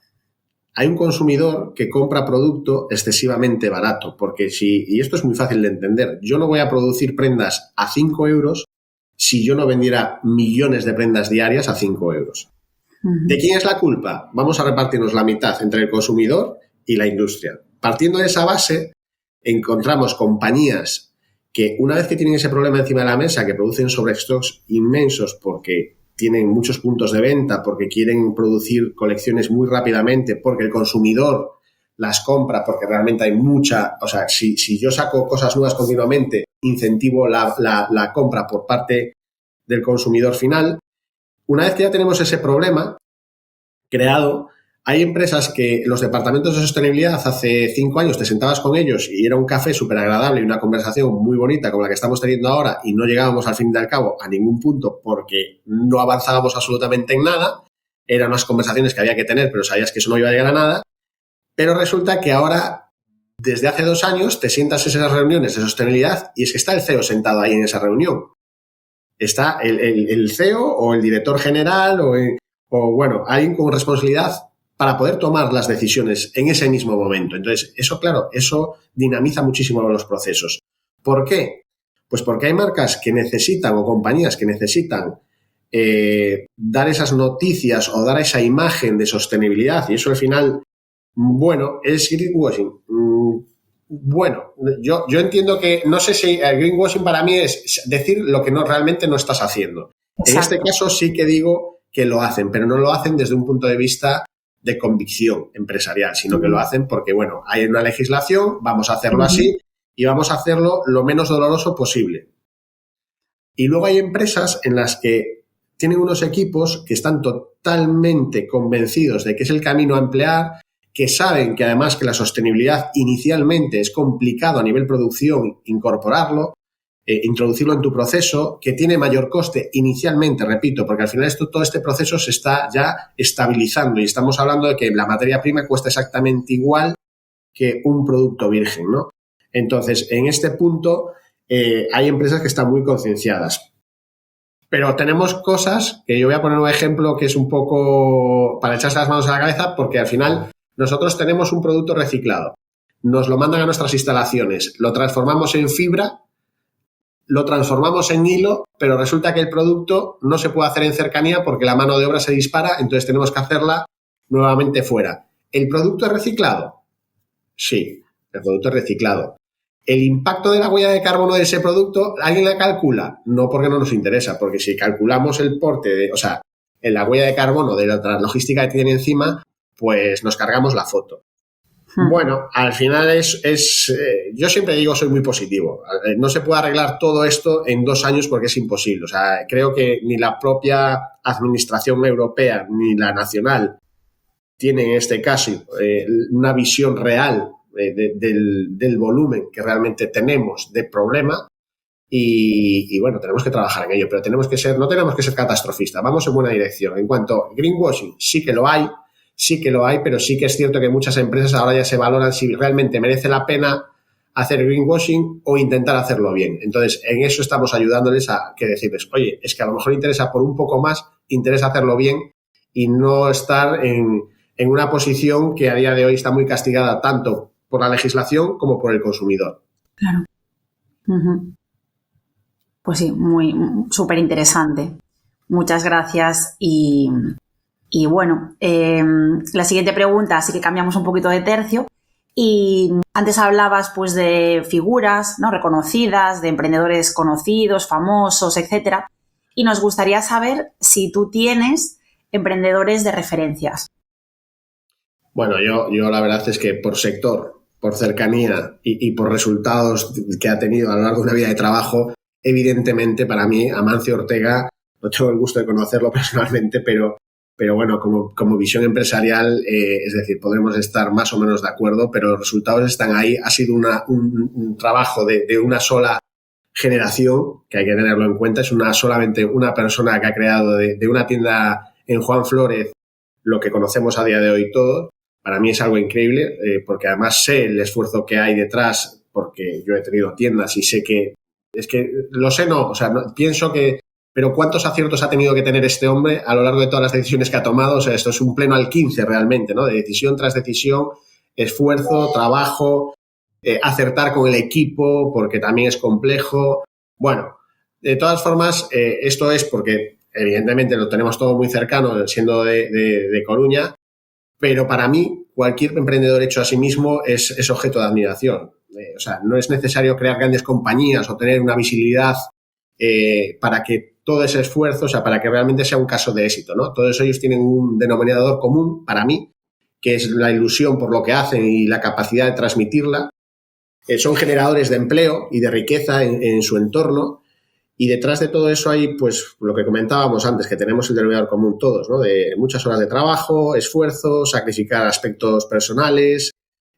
Hay un consumidor que compra producto excesivamente barato, porque y esto es muy fácil de entender, yo no voy a producir prendas a 5 euros si yo no vendiera millones de prendas diarias a 5 euros. ¿De quién es la culpa? Vamos a repartirnos la mitad entre el consumidor y la industria. Partiendo de esa base, encontramos compañías que una vez que tienen ese problema encima de la mesa, que producen sobrestocks inmensos porque tienen muchos puntos de venta, porque quieren producir colecciones muy rápidamente, porque el consumidor las compra, porque realmente hay mucha... O sea, si yo saco cosas nuevas continuamente, incentivo la compra por parte del consumidor final. Una vez que ya tenemos ese problema creado, hay empresas que los departamentos de sostenibilidad hace 5 años te sentabas con ellos y era un café súper agradable y una conversación muy bonita como la que estamos teniendo ahora y no llegábamos al fin y al cabo a ningún punto porque no avanzábamos absolutamente en nada. Eran unas conversaciones que había que tener, pero sabías que eso no iba a llegar a nada. Pero resulta que ahora, desde hace 2 años, te sientas en esas reuniones de sostenibilidad y es que está el CEO sentado ahí en esa reunión. Está el CEO o el director general o bueno, alguien con responsabilidad para poder tomar las decisiones en ese mismo momento. Entonces, eso, claro, eso dinamiza muchísimo los procesos. ¿Por qué? Pues porque hay marcas que necesitan o compañías que necesitan dar esas noticias o dar esa imagen de sostenibilidad y eso al final, bueno, es greenwashing. Bueno, yo entiendo que, no sé si el greenwashing para mí es decir lo que realmente no estás haciendo. Exacto. En este caso sí que digo que lo hacen, pero no lo hacen desde un punto de vista de convicción empresarial, sino que lo hacen porque, bueno, hay una legislación, vamos a hacerlo así y vamos a hacerlo lo menos doloroso posible. Y luego hay empresas en las que tienen unos equipos que están totalmente convencidos de que es el camino a emplear, que saben que además que la sostenibilidad inicialmente es complicado a nivel producción incorporarlo, introducirlo en tu proceso, que tiene mayor coste inicialmente, repito, porque al final todo este proceso se está ya estabilizando y estamos hablando de que la materia prima cuesta exactamente igual que un producto virgen, ¿no? Entonces, en este punto hay empresas que están muy concienciadas. Pero tenemos cosas que yo voy a poner un ejemplo que es un poco para echarse las manos a la cabeza, porque al final nosotros tenemos un producto reciclado, nos lo mandan a nuestras instalaciones, lo transformamos en fibra, lo transformamos en hilo, pero resulta que el producto no se puede hacer en cercanía porque la mano de obra se dispara, entonces tenemos que hacerla nuevamente fuera. ¿El producto es reciclado? Sí, el producto es reciclado. ¿El impacto de la huella de carbono de ese producto, alguien la calcula? No, porque no nos interesa, porque si calculamos el porte, en la huella de carbono de la logística que tiene encima, pues nos cargamos la foto. Bueno, al final yo siempre digo, soy muy positivo. No se puede arreglar todo esto en 2 años porque es imposible. O sea, creo que ni la propia administración europea ni la nacional tiene en este caso una visión real del volumen que realmente tenemos de problema y bueno, tenemos que trabajar en ello, pero no tenemos que ser catastrofistas, vamos en buena dirección. En cuanto a greenwashing, sí que lo hay, pero sí que es cierto que muchas empresas ahora ya se valoran si realmente merece la pena hacer greenwashing o intentar hacerlo bien. Entonces, en eso estamos ayudándoles a que decirles, oye, es que a lo mejor interesa por un poco más, interesa hacerlo bien y no estar en una posición que a día de hoy está muy castigada tanto por la legislación como por el consumidor. Claro. Uh-huh. Pues sí, súper interesante. Muchas gracias y bueno, la siguiente pregunta, así que cambiamos un poquito de tercio. Y antes hablabas pues de figuras, ¿no?, reconocidas, de emprendedores conocidos, famosos, etcétera. Y nos gustaría saber si tú tienes emprendedores de referencias. Bueno, yo la verdad es que por sector, por cercanía y por resultados que ha tenido a lo largo de una vida de trabajo, evidentemente para mí Amancio Ortega, no tengo el gusto de conocerlo personalmente, pero bueno, como visión empresarial, es decir, podremos estar más o menos de acuerdo, pero los resultados están ahí. Ha sido un trabajo de una sola generación, que hay que tenerlo en cuenta. Es solamente una persona que ha creado de una tienda en Juan Flórez lo que conocemos a día de hoy todos. Para mí es algo increíble, porque además sé el esfuerzo que hay detrás, porque yo he tenido tiendas y sé que, es que lo sé, pienso que, pero ¿cuántos aciertos ha tenido que tener este hombre a lo largo de todas las decisiones que ha tomado? O sea, esto es un pleno al 15 realmente, ¿no? De decisión tras decisión, esfuerzo, trabajo, acertar con el equipo, porque también es complejo. Bueno, de todas formas, esto es porque evidentemente lo tenemos todo muy cercano, siendo de Coruña, pero para mí cualquier emprendedor hecho a sí mismo es objeto de admiración. O sea, no es necesario crear grandes compañías o tener una visibilidad para que todo ese esfuerzo, o sea, para que realmente sea un caso de éxito, ¿no? Todos ellos tienen un denominador común para mí, que es la ilusión por lo que hacen y la capacidad de transmitirla. Son generadores de empleo y de riqueza en su entorno. Y detrás de todo eso hay, pues, lo que comentábamos antes, que tenemos el denominador común todos, ¿no? De muchas horas de trabajo, esfuerzo, sacrificar aspectos personales,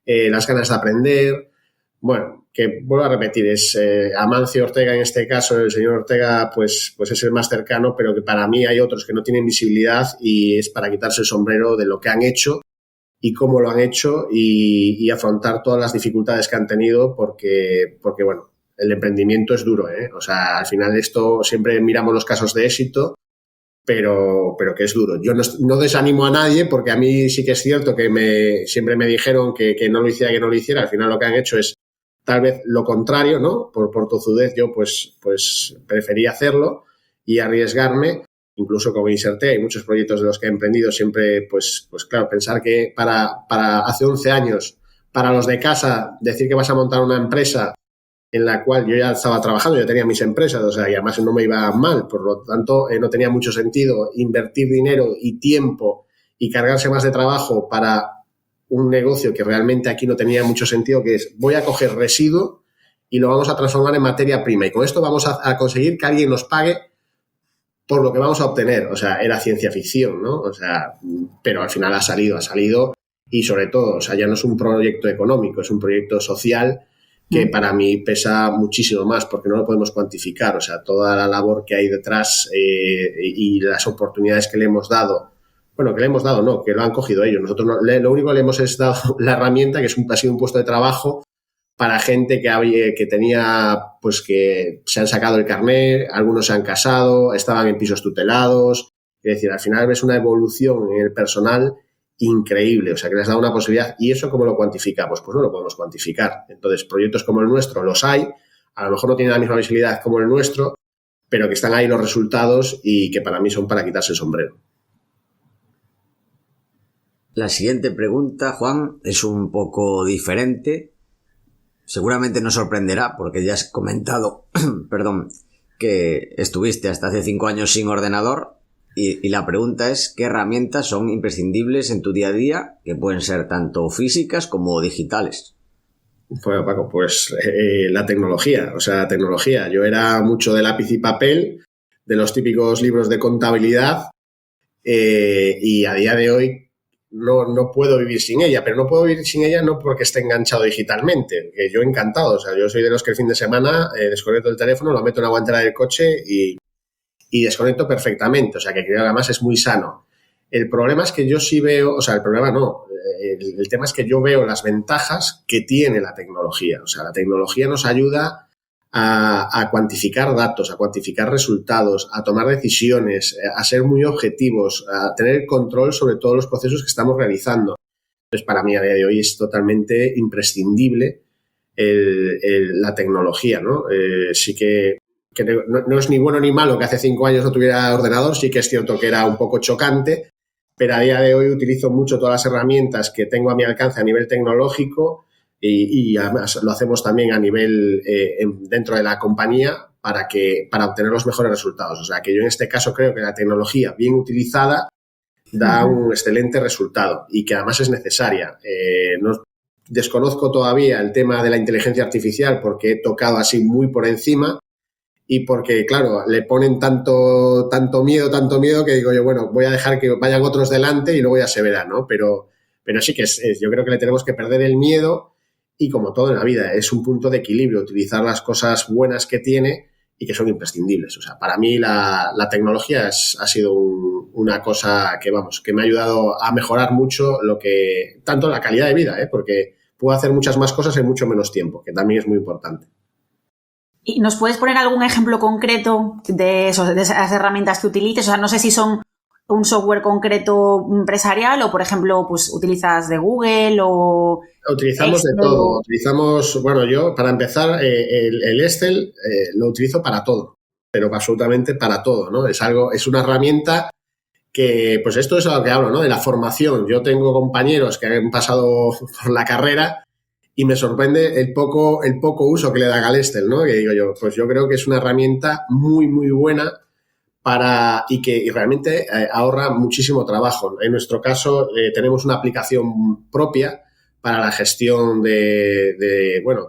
las ganas de aprender. Bueno, que vuelvo a repetir, es Amancio Ortega en este caso, el señor Ortega, pues es el más cercano, pero que para mí hay otros que no tienen visibilidad y es para quitarse el sombrero de lo que han hecho y cómo lo han hecho y afrontar todas las dificultades que han tenido porque bueno, el emprendimiento es duro, ¿eh? O sea, al final esto siempre miramos los casos de éxito, pero que es duro. Yo no desanimo a nadie porque a mí sí que es cierto que siempre me dijeron que no lo hiciera, Al final lo que han hecho es tal vez lo contrario, ¿no? Por tozudez yo pues preferí hacerlo y arriesgarme. Incluso como inserté, hay muchos proyectos de los que he emprendido siempre, pues claro, pensar que para hace 11 años, para los de casa, decir que vas a montar una empresa en la cual yo ya estaba trabajando, yo tenía mis empresas, o sea, y además no me iba mal, por lo tanto no tenía mucho sentido invertir dinero y tiempo y cargarse más de trabajo para un negocio que realmente aquí no tenía mucho sentido, que es voy a coger residuo y lo vamos a transformar en materia prima y con esto vamos a conseguir que alguien nos pague por lo que vamos a obtener. O sea, era ciencia ficción, ¿no? O sea, pero al final ha salido y sobre todo, o sea, ya no es un proyecto económico, es un proyecto social que para mí pesa muchísimo más porque no lo podemos cuantificar. O sea, toda la labor que hay detrás y las oportunidades que le hemos dado, bueno, que le hemos dado no, que lo han cogido ellos. Nosotros no, lo único que le hemos es dado la herramienta, que ha sido un puesto de trabajo para gente que tenía, pues que se han sacado el carnet, algunos se han casado, estaban en pisos tutelados. Es decir, al final ves una evolución en el personal increíble, o sea, que les da una posibilidad. ¿Y eso cómo lo cuantificamos? Pues no lo podemos cuantificar. Entonces, proyectos como el nuestro los hay, a lo mejor no tienen la misma visibilidad como el nuestro, pero que están ahí los resultados y que para mí son para quitarse el sombrero. La siguiente pregunta, Juan, es un poco diferente. Seguramente nos sorprenderá porque ya has comentado, perdón, que estuviste hasta hace 5 años sin ordenador. Y la pregunta es, ¿qué herramientas son imprescindibles en tu día a día, que pueden ser tanto físicas como digitales? Bueno, Paco, pues la tecnología, Yo era mucho de lápiz y papel, de los típicos libros de contabilidad, y a día de hoy no puedo vivir sin ella, pero no puedo vivir sin ella no porque esté enganchado digitalmente, que yo encantado. O sea, yo soy de los que el fin de semana desconecto el teléfono, lo meto en la guantera del coche y desconecto perfectamente, o sea, que creo que además es muy sano. El problema es que yo sí veo, o sea, el problema no, el tema es que yo veo las ventajas que tiene la tecnología. O sea, la tecnología nos ayuda a cuantificar datos, a cuantificar resultados, a tomar decisiones, a ser muy objetivos, a tener control sobre todos los procesos que estamos realizando. Entonces, para mí a día de hoy es totalmente imprescindible la tecnología, ¿no? Sí que no es ni bueno ni malo que hace 5 años no tuviera ordenador, sí que es cierto que era un poco chocante, pero a día de hoy utilizo mucho todas las herramientas que tengo a mi alcance a nivel tecnológico y además lo hacemos también a nivel dentro de la compañía para obtener los mejores resultados. O sea, que yo en este caso creo que la tecnología bien utilizada da un excelente resultado y que además es necesaria. Desconozco todavía el tema de la inteligencia artificial porque he tocado así muy por encima, y porque, claro, le ponen tanto miedo que digo yo, bueno, voy a dejar que vayan otros delante y luego ya se verá, ¿no? Pero sí que yo creo que le tenemos que perder el miedo y, como todo en la vida, es un punto de equilibrio, utilizar las cosas buenas que tiene y que son imprescindibles. O sea, para mí la tecnología ha sido una cosa que me ha ayudado a mejorar mucho tanto la calidad de vida, porque puedo hacer muchas más cosas en mucho menos tiempo, que también es muy importante. ¿Y nos puedes poner algún ejemplo concreto de esas herramientas que utilices? O sea, no sé si son un software concreto empresarial o, por ejemplo, pues utilizas de Google o... Utilizamos Excel. De todo. Utilizamos, bueno, yo para empezar el Excel lo utilizo para todo, pero absolutamente para todo, ¿no? Es una herramienta que, pues esto es a lo que hablo, ¿no? De la formación. Yo tengo compañeros que han pasado por la carrera y me sorprende el poco uso que le dan al Excel, ¿no? Que digo yo, pues yo creo que es una herramienta muy, muy buena y realmente ahorra muchísimo trabajo. En nuestro caso tenemos una aplicación propia para la gestión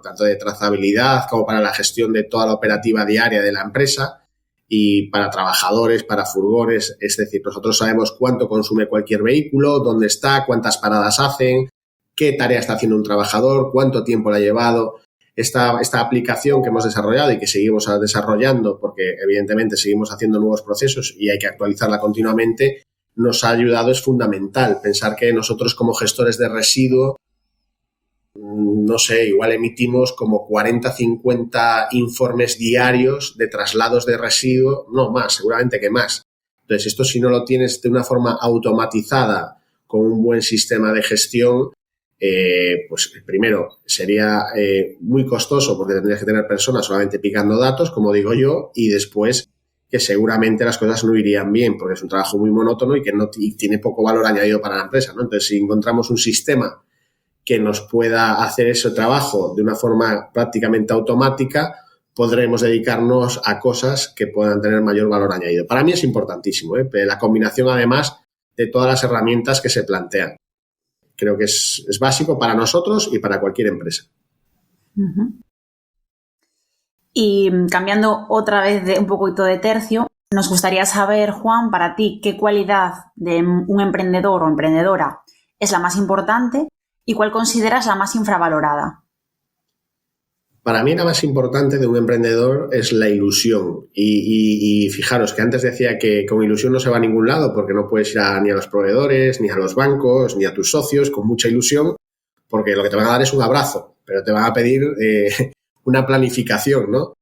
tanto de trazabilidad como para la gestión de toda la operativa diaria de la empresa y para trabajadores, para furgones. Es decir, nosotros sabemos cuánto consume cualquier vehículo, dónde está, cuántas paradas hacen, qué tarea está haciendo un trabajador, cuánto tiempo le ha llevado. Esta aplicación que hemos desarrollado y que seguimos desarrollando, porque evidentemente seguimos haciendo nuevos procesos y hay que actualizarla continuamente, nos ha ayudado, es fundamental. Pensar que nosotros como gestores de residuo, no sé, igual emitimos como 40, 50 informes diarios de traslados de residuo, no más, seguramente que más. Entonces, esto si no lo tienes de una forma automatizada, con un buen sistema de gestión, pues primero sería muy costoso porque tendrías que tener personas solamente picando datos, como digo yo, y después que seguramente las cosas no irían bien porque es un trabajo muy monótono y que y tiene poco valor añadido para la empresa, ¿no? Entonces, si encontramos un sistema que nos pueda hacer ese trabajo de una forma prácticamente automática, podremos dedicarnos a cosas que puedan tener mayor valor añadido. Para mí es importantísimo, la combinación además de todas las herramientas que se plantean. Creo que es básico para nosotros y para cualquier empresa. Uh-huh. Y cambiando otra vez un poquito de tercio, nos gustaría saber, Juan, para ti, ¿qué cualidad de un emprendedor o emprendedora es la más importante y cuál consideras la más infravalorada? Para mí la más importante de un emprendedor es la ilusión. Y fijaros que antes decía que con ilusión no se va a ningún lado porque no puedes ir ni a los proveedores, ni a los bancos, ni a tus socios con mucha ilusión, porque lo que te van a dar es un abrazo, pero te van a pedir una planificación, ¿no?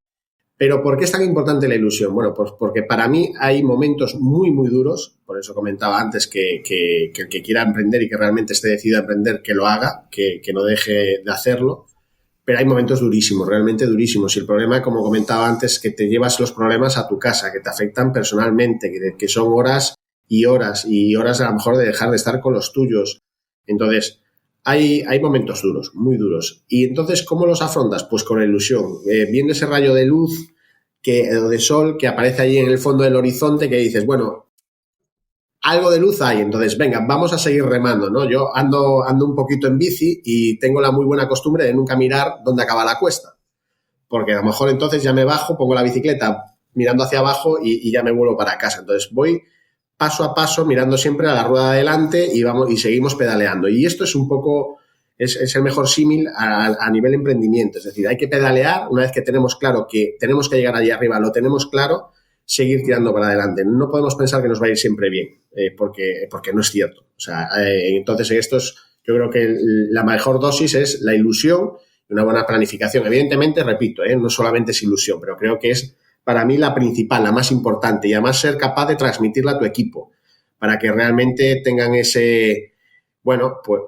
Pero ¿por qué es tan importante la ilusión? Bueno, pues porque para mí hay momentos muy, muy duros, por eso comentaba antes que el que quiera emprender y que realmente esté decidido a emprender, que lo haga, que no deje de hacerlo. Pero hay momentos durísimos, realmente durísimos. Y el problema, como comentaba antes, es que te llevas los problemas a tu casa, que te afectan personalmente, que son horas y horas y horas a lo mejor de dejar de estar con los tuyos. Entonces, hay momentos duros, muy duros. Y entonces, ¿cómo los afrontas? Pues con la ilusión. Viendo ese rayo de luz o de sol que aparece ahí en el fondo del horizonte que dices, bueno, algo de luz hay, entonces, venga, vamos a seguir remando, ¿no? Yo ando un poquito en bici y tengo la muy buena costumbre de nunca mirar dónde acaba la cuesta. Porque a lo mejor entonces ya me bajo, pongo la bicicleta mirando hacia abajo y ya me vuelvo para casa. Entonces, voy paso a paso mirando siempre a la rueda de adelante y seguimos pedaleando. Y esto es un poco, es el mejor símil a nivel emprendimiento. Es decir, hay que pedalear una vez que tenemos claro que tenemos que llegar allí arriba, lo tenemos claro, seguir tirando para adelante. No podemos pensar que nos va a ir siempre bien, porque no es cierto. O sea, entonces yo creo que la mejor dosis es la ilusión y una buena planificación. Evidentemente, repito, no solamente es ilusión, pero creo que es para mí la principal, la más importante, y además ser capaz de transmitirla a tu equipo para que realmente tengan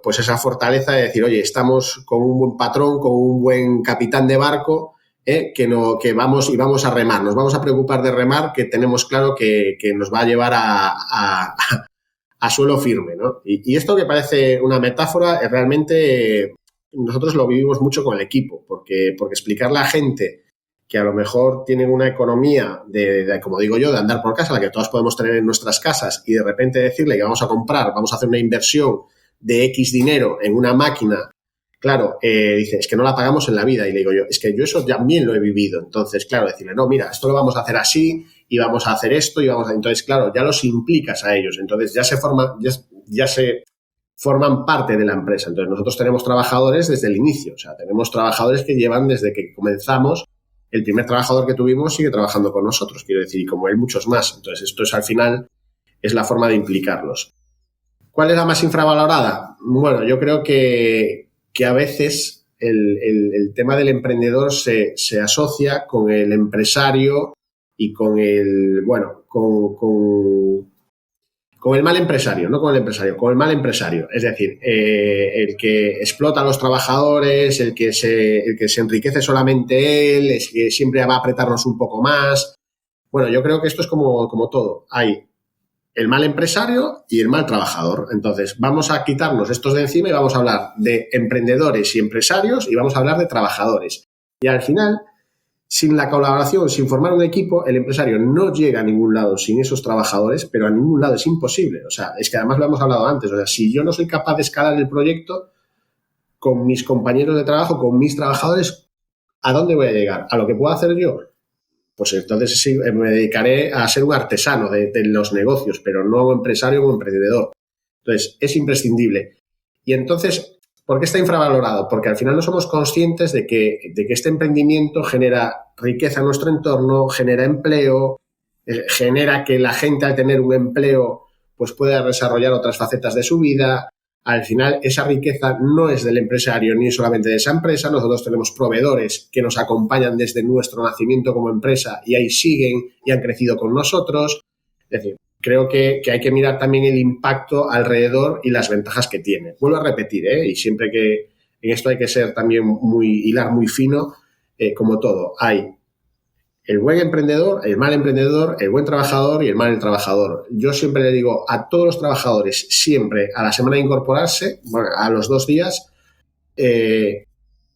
pues esa fortaleza de decir, oye, estamos con un buen patrón, con un buen capitán de barco, que vamos a remar, nos vamos a preocupar de remar, que tenemos claro que nos va a llevar a suelo firme, ¿no? Y esto que parece una metáfora, realmente nosotros lo vivimos mucho con el equipo, porque explicarle a gente que a lo mejor tienen una economía como digo yo, de andar por casa, la que todos podemos tener en nuestras casas, y de repente decirle que vamos a hacer una inversión de X dinero en una máquina. Claro, dice, es que no la pagamos en la vida. Y le digo yo, es que yo eso también lo he vivido. Entonces, claro, decirle, no, mira, esto lo vamos a hacer así y vamos a hacer esto Entonces, claro, ya los implicas a ellos. Entonces, ya se forman parte de la empresa. Entonces, nosotros tenemos trabajadores desde el inicio. O sea, tenemos trabajadores que llevan desde que comenzamos. El primer trabajador que tuvimos sigue trabajando con nosotros, quiero decir, y como él, muchos más. Entonces, esto al final es la forma de implicarlos. ¿Cuál es la más infravalorada? Bueno, yo creo que a veces el tema del emprendedor se asocia con el empresario y con el mal empresario, no con el empresario, con el mal empresario. Es decir, el que explota a los trabajadores, el que se enriquece solamente él, es que siempre va a apretarnos un poco más. Bueno, yo creo que esto es como todo. Hay el mal empresario y el mal trabajador. Entonces, vamos a quitarnos estos de encima y vamos a hablar de emprendedores y empresarios y vamos a hablar de trabajadores. Y al final, sin la colaboración, sin formar un equipo, el empresario no llega a ningún lado sin esos trabajadores, pero a ningún lado es imposible. O sea, es que además lo hemos hablado antes. O sea, si yo no soy capaz de escalar el proyecto con mis compañeros de trabajo, con mis trabajadores, ¿a dónde voy a llegar? ¿A lo que puedo hacer yo? Pues entonces sí, me dedicaré a ser un artesano de los negocios, pero no un empresario o un emprendedor. Entonces, es imprescindible. Y entonces, ¿por qué está infravalorado? Porque al final no somos conscientes de que este emprendimiento genera riqueza en nuestro entorno, genera empleo, genera que la gente al tener un empleo pues pueda desarrollar otras facetas de su vida. Al final, esa riqueza no es del empresario ni solamente de esa empresa. Nosotros tenemos proveedores que nos acompañan desde nuestro nacimiento como empresa y ahí siguen y han crecido con nosotros. Es decir, creo que hay que mirar también el impacto alrededor y las ventajas que tiene. Vuelvo a repetir, y siempre que en esto hay que ser también hilar muy fino, como todo. Hay el buen emprendedor, el mal emprendedor, el buen trabajador y el mal trabajador. Yo siempre le digo a todos los trabajadores, siempre a la semana de incorporarse, a los 2 días,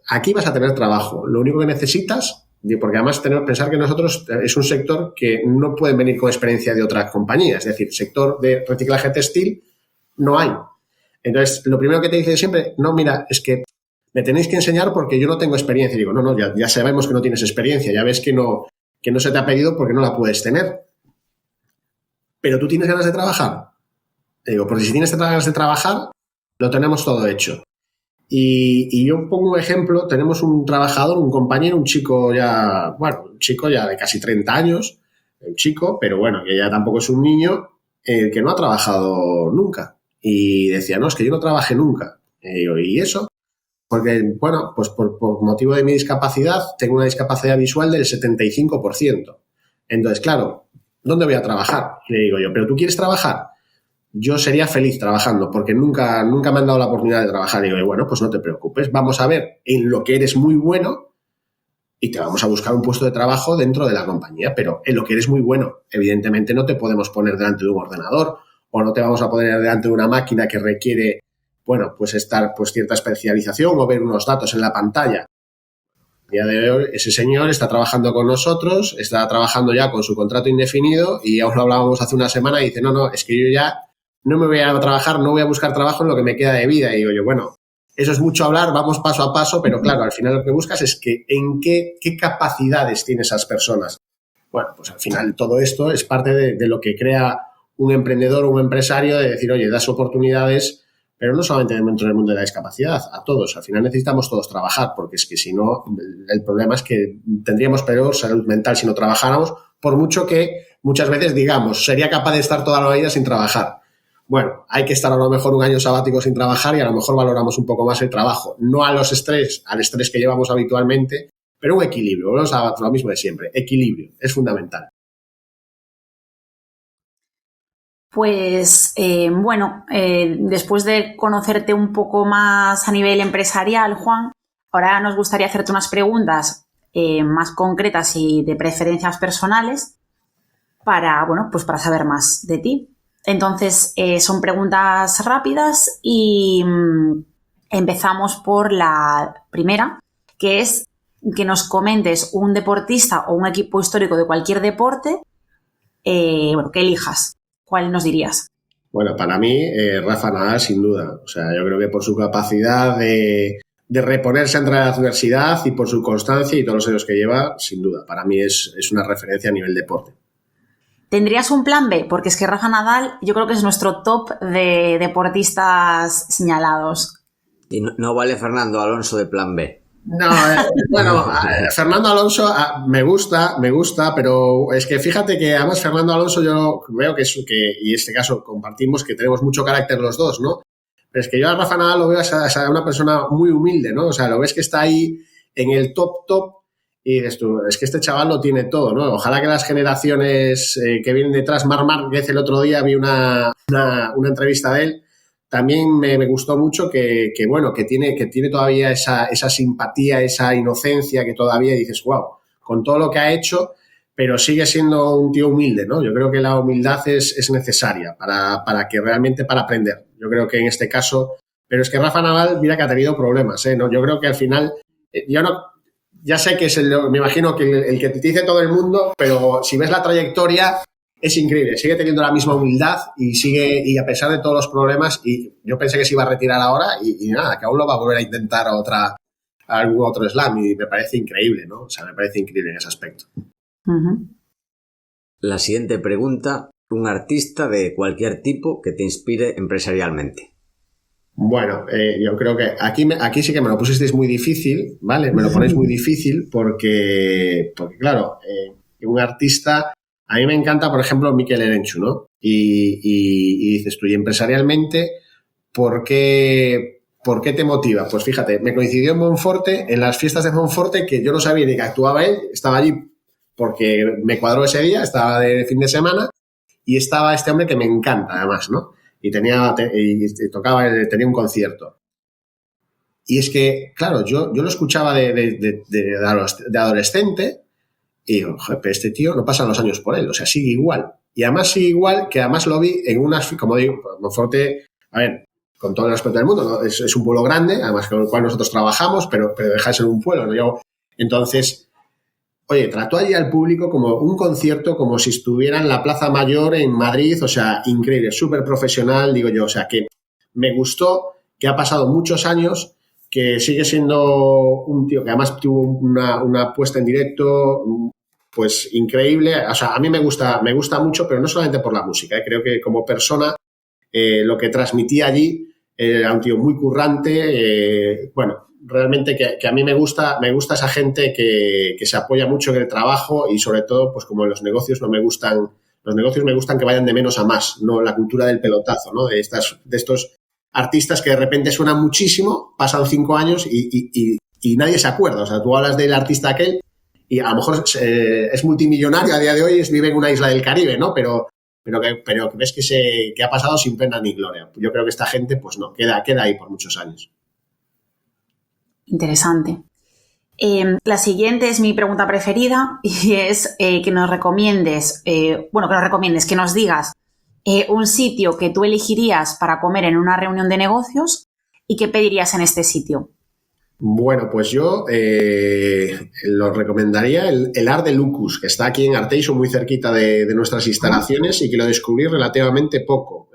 aquí vas a tener trabajo. Lo único que necesitas, porque además pensar que nosotros es un sector que no pueden venir con experiencia de otras compañías. Es decir, sector de reciclaje textil no hay. Entonces, lo primero que te dice siempre, no, mira, es que me tenéis que enseñar porque yo no tengo experiencia. Y digo, no, ya sabemos que no tienes experiencia, ya ves que no se te ha pedido porque no la puedes tener. Pero tú tienes ganas de trabajar. Digo, porque si tienes ganas de trabajar, lo tenemos todo hecho. Y yo pongo un ejemplo, tenemos un trabajador, un compañero, un chico ya de casi 30 años, un chico, pero bueno, que ya tampoco es un niño, que no ha trabajado nunca. Y decía, no, es que yo no trabajé nunca. Y digo, ¿y eso? Porque, bueno, pues por motivo de mi discapacidad, tengo una discapacidad visual del 75%. Entonces, claro, ¿dónde voy a trabajar? Y le digo yo, ¿pero tú quieres trabajar? Yo sería feliz trabajando porque nunca me han dado la oportunidad de trabajar. Y digo, bueno, pues no te preocupes, vamos a ver en lo que eres muy bueno y te vamos a buscar un puesto de trabajo dentro de la compañía, pero en lo que eres muy bueno, evidentemente no te podemos poner delante de un ordenador o no te vamos a poner delante de una máquina que requiere, bueno, pues estar pues cierta especialización o ver unos datos en la pantalla. A día de hoy, ese señor está trabajando con nosotros, está trabajando ya con su contrato indefinido y ya os lo hablábamos hace una semana y dice, no, es que yo ya no me voy a trabajar, no voy a buscar trabajo en lo que me queda de vida. Y digo yo, bueno, eso es mucho hablar, vamos paso a paso, pero claro, al final lo que buscas es que en qué capacidades tienen esas personas. Bueno, pues al final todo esto es parte de lo que crea un emprendedor o un empresario, de decir, oye, das oportunidades, pero no solamente dentro del mundo de la discapacidad, a todos. Al final necesitamos todos trabajar, porque es que si no, el problema es que tendríamos peor salud mental si no trabajáramos, por mucho que muchas veces digamos, sería capaz de estar toda la vida sin trabajar. Bueno, hay que estar a lo mejor un año sabático sin trabajar y a lo mejor valoramos un poco más el trabajo. No al estrés que llevamos habitualmente, pero un equilibrio. Vamos a lo mismo de siempre. Equilibrio es fundamental. Pues después de conocerte un poco más a nivel empresarial, Juan, ahora nos gustaría hacerte unas preguntas más concretas y de preferencias personales para saber más de ti. Entonces, son preguntas rápidas y empezamos por la primera, que es que nos comentes un deportista o un equipo histórico de cualquier deporte, que elijas. ¿Cuál nos dirías? Bueno, para mí, Rafa Nadal, sin duda. O sea, yo creo que por su capacidad de reponerse ante la adversidad y por su constancia y todos los años que lleva, sin duda. Para mí es una referencia a nivel deporte. ¿Tendrías un plan B? Porque es que Rafa Nadal yo creo que es nuestro top de deportistas señalados. Y no vale Fernando Alonso de plan B. No, Fernando Alonso me gusta, pero es que fíjate que además Fernando Alonso yo veo que y en este caso compartimos que tenemos mucho carácter los dos, ¿no? Pero es que yo a Rafa Nadal lo veo a una persona muy humilde, ¿no? O sea, lo ves que está ahí en el top y dices tú, es que este chaval lo tiene todo, ¿no? Ojalá que las generaciones que vienen detrás, Marc Márquez, el otro día vi una entrevista de él. También me gustó mucho que tiene todavía esa simpatía, esa inocencia que todavía dices, wow, con todo lo que ha hecho, pero sigue siendo un tío humilde, ¿no? Yo creo que la humildad es necesaria para que realmente para aprender. Yo creo que en este caso, pero es que Rafa Nadal, mira que ha tenido problemas, ¿no? Yo creo que al final, ya sé que me imagino que el que te dice todo el mundo, pero si ves la trayectoria, es increíble, sigue teniendo la misma humildad y a pesar de todos los problemas, y yo pensé que se iba a retirar ahora y nada, que aún lo va a volver a intentar algún otro slam y me parece increíble, ¿no? O sea, me parece increíble en ese aspecto. Uh-huh. La siguiente pregunta, un artista de cualquier tipo que te inspire empresarialmente. Bueno, yo creo que aquí sí que me lo pusisteis muy difícil, ¿vale? Me lo ponéis muy difícil porque claro, un artista... A mí me encanta, por ejemplo, Mikel Erenchu, ¿no? Y dices tú, y empresarialmente, ¿por qué te motiva? Pues fíjate, me coincidió en Monforte, en las fiestas de Monforte, que yo no sabía ni que actuaba él, estaba allí porque me cuadró ese día, estaba de fin de semana, y estaba este hombre que me encanta, además, ¿no? Y tenía un concierto. Y es que, claro, yo lo escuchaba de adolescente. Y digo, pero este tío no pasan los años por él, o sea, sigue igual. Y además sigue igual, que además lo vi en como digo, Monforte, a ver, con todo el respeto del mundo, ¿no? Es un pueblo grande, además con el cual nosotros trabajamos, pero deja de ser un pueblo, ¿no? Entonces, oye, trató allí al público como un concierto, como si estuviera en la Plaza Mayor en Madrid, o sea, increíble, súper profesional, digo yo, o sea, que me gustó, que ha pasado muchos años, que sigue siendo un tío que además tuvo una puesta en directo pues increíble. O sea, a mí me gusta mucho, pero no solamente por la música, creo que como persona lo que transmitía allí era un tío muy currante, bueno, realmente que a mí me gusta esa gente que se apoya mucho en el trabajo y sobre todo, pues como en los negocios no me gustan, los negocios me gustan que vayan de menos a más, no la cultura del pelotazo, ¿no? De estos artistas que de repente suenan muchísimo, pasan 5 años y nadie se acuerda. O sea, tú hablas del artista aquel y a lo mejor es multimillonario a día de hoy, vive en una isla del Caribe, ¿no? Pero que ves que ha pasado sin pena ni gloria. Yo creo que esta gente, pues no, queda ahí por muchos años. Interesante. La siguiente es mi pregunta preferida y es que nos recomiendes, que nos digas un sitio que tú elegirías para comer en una reunión de negocios y qué pedirías en este sitio. Bueno, pues yo lo recomendaría el Art de Lucus, que está aquí en Arteixo, muy cerquita de nuestras instalaciones y que lo descubrí relativamente poco.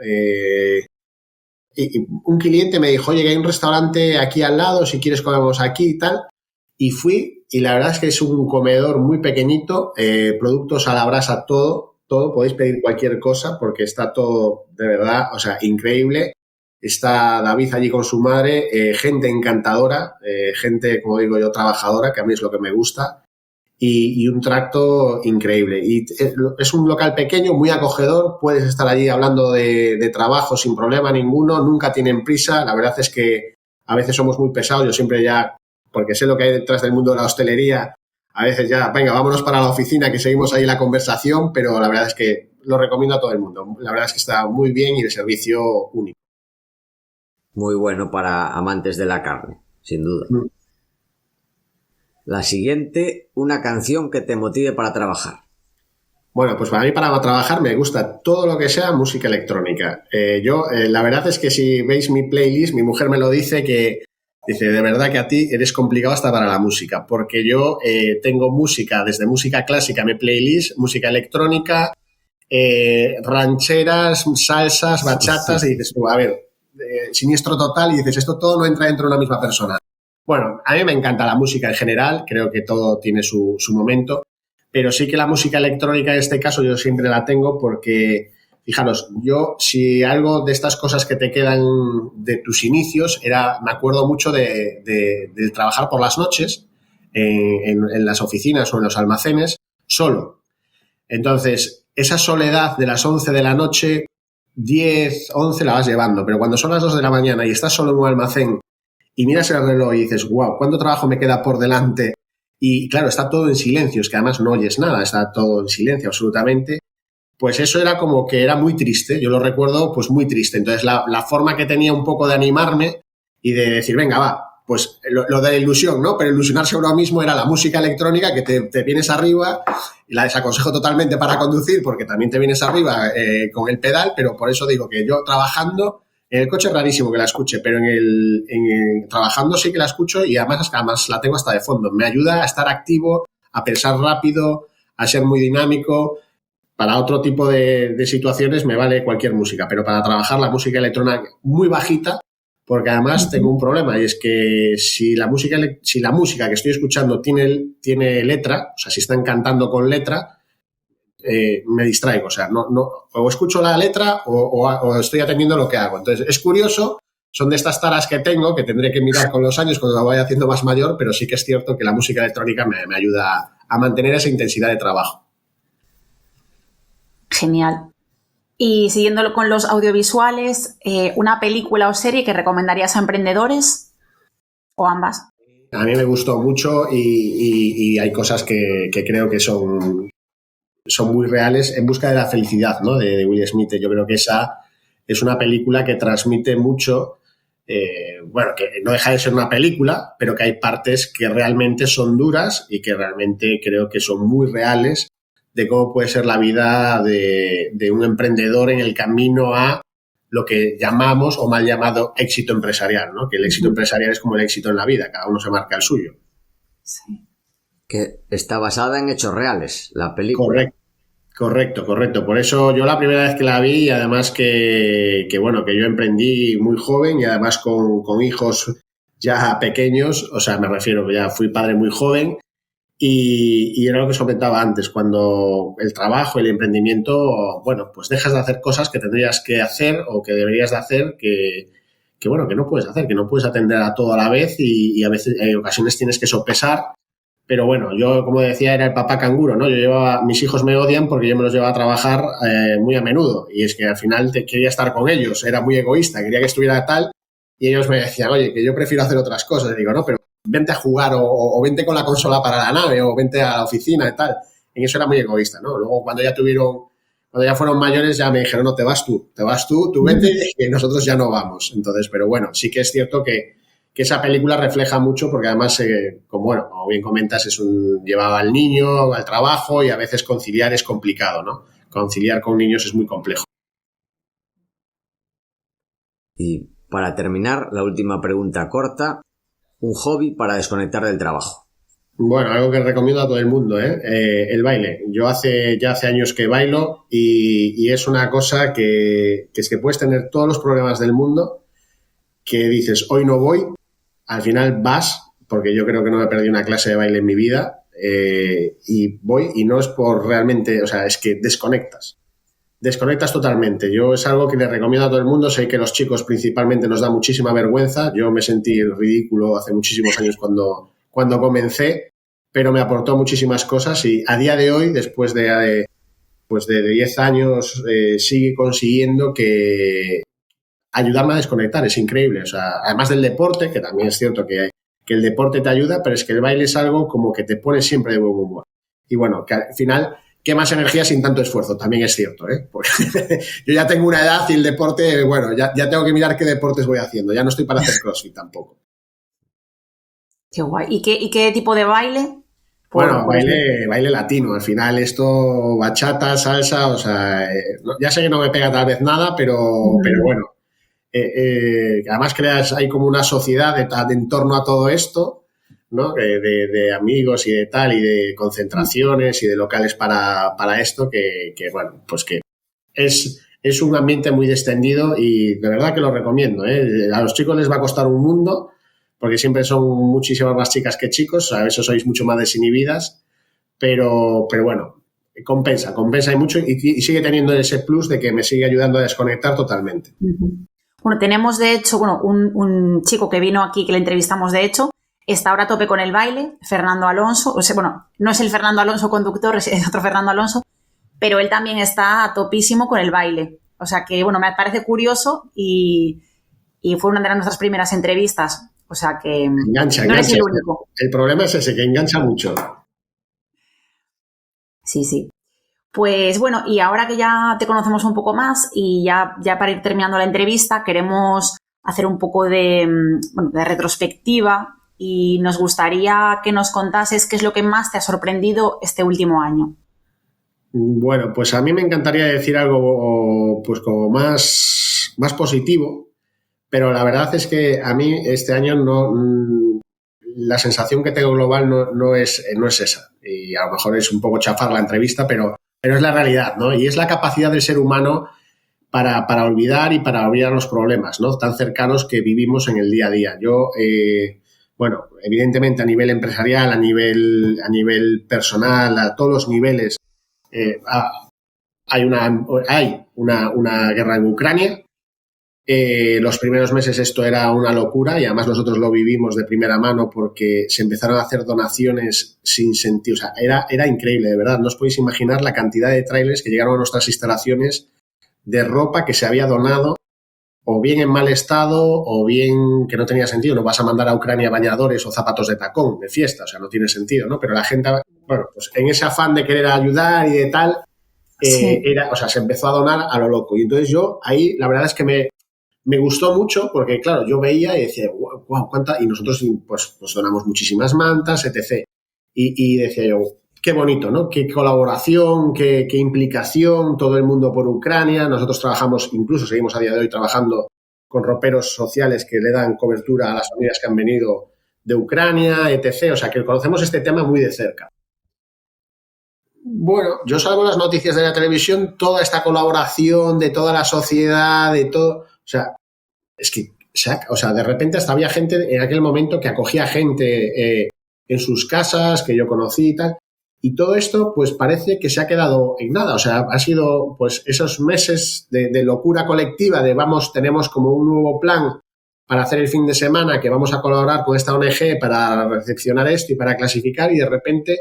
Y un cliente me dijo, oye, que hay un restaurante aquí al lado, si quieres comemos aquí y tal. Y fui, y la verdad es que es un comedor muy pequeñito, productos a la brasa, todo, podéis pedir cualquier cosa porque está todo, de verdad, o sea, increíble. Está David allí con su madre, gente encantadora, gente, como digo yo, trabajadora, que a mí es lo que me gusta, y un tracto increíble. Y es un local pequeño, muy acogedor, puedes estar allí hablando de trabajo sin problema ninguno, nunca tienen prisa. La verdad es que a veces somos muy pesados, yo siempre ya, porque sé lo que hay detrás del mundo de la hostelería, a veces ya, venga, vámonos para la oficina, que seguimos ahí la conversación, pero la verdad es que lo recomiendo a todo el mundo. La verdad es que está muy bien y el servicio único. Muy bueno para amantes de la carne, sin duda. La siguiente, una canción que te motive para trabajar. Bueno, pues para mí para trabajar me gusta todo lo que sea música electrónica. La verdad es que si veis mi playlist, mi mujer me lo dice, que dice, de verdad que a ti eres complicado hasta para la música, porque yo tengo música, desde música clásica, mi playlist, música electrónica, rancheras, salsas, bachatas, y dices, a ver, siniestro total, y dices, esto todo no entra dentro de una misma persona. Bueno, a mí me encanta la música en general, creo que todo tiene su momento, pero sí que la música electrónica en este caso yo siempre la tengo porque, fijaros, yo si algo de estas cosas que te quedan de tus inicios me acuerdo mucho de trabajar por las noches en las oficinas o en los almacenes solo. Entonces, esa soledad de las 11 de la noche, 10, 11 la vas llevando, pero cuando son las 2 de la mañana y estás solo en un almacén y miras el reloj y dices, wow, ¿cuánto trabajo me queda por delante? Y claro, está todo en silencio, es que además no oyes nada, está todo en silencio absolutamente. Pues eso era como que era muy triste, yo lo recuerdo pues muy triste. Entonces la forma que tenía un poco de animarme y de decir, venga, va, pues lo de la ilusión, ¿no? Pero ilusionarse a uno mismo era la música electrónica que te vienes arriba, y la desaconsejo totalmente para conducir porque también te vienes arriba con el pedal, pero por eso digo que yo trabajando, en el coche es rarísimo que la escuche, pero trabajando sí que la escucho y además la tengo hasta de fondo. Me ayuda a estar activo, a pensar rápido, a ser muy dinámico. Para otro tipo de situaciones me vale cualquier música, pero para trabajar la música electrónica muy bajita, porque además tengo un problema y es que si la música que estoy escuchando tiene letra, o sea, si están cantando con letra, me distraigo, o sea, no, o escucho la letra o estoy atendiendo lo que hago. Entonces, es curioso, son de estas taras que tengo, que tendré que mirar con los años cuando la vaya haciendo más mayor, pero sí que es cierto que la música electrónica me ayuda a mantener esa intensidad de trabajo. Genial. Y siguiéndolo con los audiovisuales, ¿una película o serie que recomendarías a emprendedores o ambas? A mí me gustó mucho y hay cosas que creo que son muy reales. En busca de la felicidad, ¿no? De Will Smith. Yo creo que esa es una película que transmite mucho, bueno, que no deja de ser una película, pero que hay partes que realmente son duras y que realmente creo que son muy reales de cómo puede ser la vida de un emprendedor en el camino a lo que llamamos o mal llamado éxito empresarial, ¿no? Que el éxito empresarial es como el éxito en la vida, cada uno se marca el suyo. Sí. Que está basada en hechos reales, la película. Correcto. Por eso yo la primera vez que la vi, además que yo emprendí muy joven y además con hijos ya pequeños, o sea, me refiero que ya fui padre muy joven y era lo que os comentaba antes, cuando el trabajo, el emprendimiento, bueno, pues dejas de hacer cosas que tendrías que hacer o que deberías de hacer, que bueno, que no puedes hacer, que no puedes atender a todo a la vez y a veces, en ocasiones tienes que sopesar. Pero bueno, yo, como decía, era el papá canguro, ¿no? Mis hijos me odian porque yo me los llevaba a trabajar muy a menudo. Y es que al final quería estar con ellos, era muy egoísta, quería que estuviera tal. Y ellos me decían, oye, que yo prefiero hacer otras cosas. Y digo, no, pero vente a jugar o vente con la consola para la nave o vente a la oficina y tal. En eso era muy egoísta, ¿no? Luego, cuando ya fueron mayores, ya me dijeron, no, te vas tú vete, que nosotros ya no vamos. Entonces, pero bueno, sí que es cierto que esa película refleja mucho porque además, como bien comentas, llevaba al niño al trabajo y a veces conciliar es complicado, ¿no? Conciliar con niños es muy complejo. Y para terminar, la última pregunta corta, un hobby para desconectar del trabajo. Bueno, algo que recomiendo a todo el mundo, el baile. Yo hace años que bailo y es una cosa que es que puedes tener todos los problemas del mundo, que dices, hoy no voy, al final vas, porque yo creo que no me he perdido una clase de baile en mi vida, y voy, y no es por realmente, o sea, es que desconectas totalmente. Yo es algo que le recomiendo a todo el mundo. Sé que los chicos principalmente nos da muchísima vergüenza. Yo me sentí ridículo hace muchísimos años cuando comencé, pero me aportó muchísimas cosas y a día de hoy, después de 10 años, sigue consiguiendo ayudarme a desconectar. Es increíble. O sea, además del deporte, que también es cierto que el deporte te ayuda, pero es que el baile es algo como que te pone siempre de buen humor. Y bueno, que al final quemas energía sin tanto esfuerzo, también es cierto, ¿eh? Porque yo ya tengo una edad y el deporte, bueno, ya tengo que mirar qué deportes voy haciendo. Ya no estoy para hacer CrossFit tampoco. Qué guay. ¿Y qué tipo de baile? Bueno, baile latino. Al final esto, bachata, salsa, o sea, ya sé que no me pega tal vez nada, pero bueno. Además hay como una sociedad en torno a todo esto, ¿no? De amigos y de tal, y de concentraciones y de locales para esto, que bueno, pues que es un ambiente muy distendido y de verdad que lo recomiendo, ¿eh? A los chicos les va a costar un mundo, porque siempre son muchísimas más chicas que chicos, a veces sois mucho más desinhibidas, pero bueno, compensa y mucho, y sigue teniendo ese plus de que me sigue ayudando a desconectar totalmente. Bueno, tenemos de hecho, un chico que vino aquí, que le entrevistamos de hecho, está ahora a tope con el baile, Fernando Alonso. O sea, bueno, no es el Fernando Alonso conductor, es otro Fernando Alonso, pero él también está a topísimo con el baile. O sea que, bueno, me parece curioso y fue una de nuestras primeras entrevistas. O sea que engancha. Eres el único. El problema es ese, que engancha mucho. Sí. Pues bueno, y ahora que ya te conocemos un poco más y ya para ir terminando la entrevista, queremos hacer un poco de retrospectiva y nos gustaría que nos contases qué es lo que más te ha sorprendido este último año. Bueno, pues a mí me encantaría decir algo pues como más positivo, pero la verdad es que a mí este año la sensación que tengo global no es esa. Y a lo mejor es un poco chafar la entrevista, pero es la realidad, ¿no? Y es la capacidad del ser humano para olvidar y para olvidar los problemas, ¿no? Tan cercanos que vivimos en el día a día. Yo, bueno, evidentemente a nivel empresarial, a nivel personal, a todos los niveles, hay una guerra en Ucrania. Los primeros meses esto era una locura y además nosotros lo vivimos de primera mano porque se empezaron a hacer donaciones sin sentido. O sea, era increíble, de verdad. No os podéis imaginar la cantidad de trailers que llegaron a nuestras instalaciones de ropa que se había donado o bien en mal estado o bien que no tenía sentido. No vas a mandar a Ucrania bañadores o zapatos de tacón de fiesta, o sea, no tiene sentido, ¿no? Pero la gente, bueno, pues en ese afán de querer ayudar y de tal, sí. Se empezó a donar a lo loco. Y entonces yo ahí, la verdad es que me gustó mucho porque, claro, yo veía y decía, wow, cuánta... Y nosotros pues donamos muchísimas mantas, etc. Y decía yo, qué bonito, ¿no? Qué colaboración, qué implicación, todo el mundo por Ucrania. Nosotros trabajamos, incluso seguimos a día de hoy trabajando con roperos sociales que le dan cobertura a las familias que han venido de Ucrania, etc. O sea, que conocemos este tema muy de cerca. Bueno, yo salgo en las noticias de la televisión, toda esta colaboración de toda la sociedad, de todo... O sea, es que, de repente hasta había gente en aquel momento que acogía gente en sus casas, que yo conocí y tal, y todo esto pues parece que se ha quedado en nada. O sea, ha sido pues esos meses de locura colectiva, tenemos como un nuevo plan para hacer el fin de semana, que vamos a colaborar con esta ONG para recepcionar esto y para clasificar, y de repente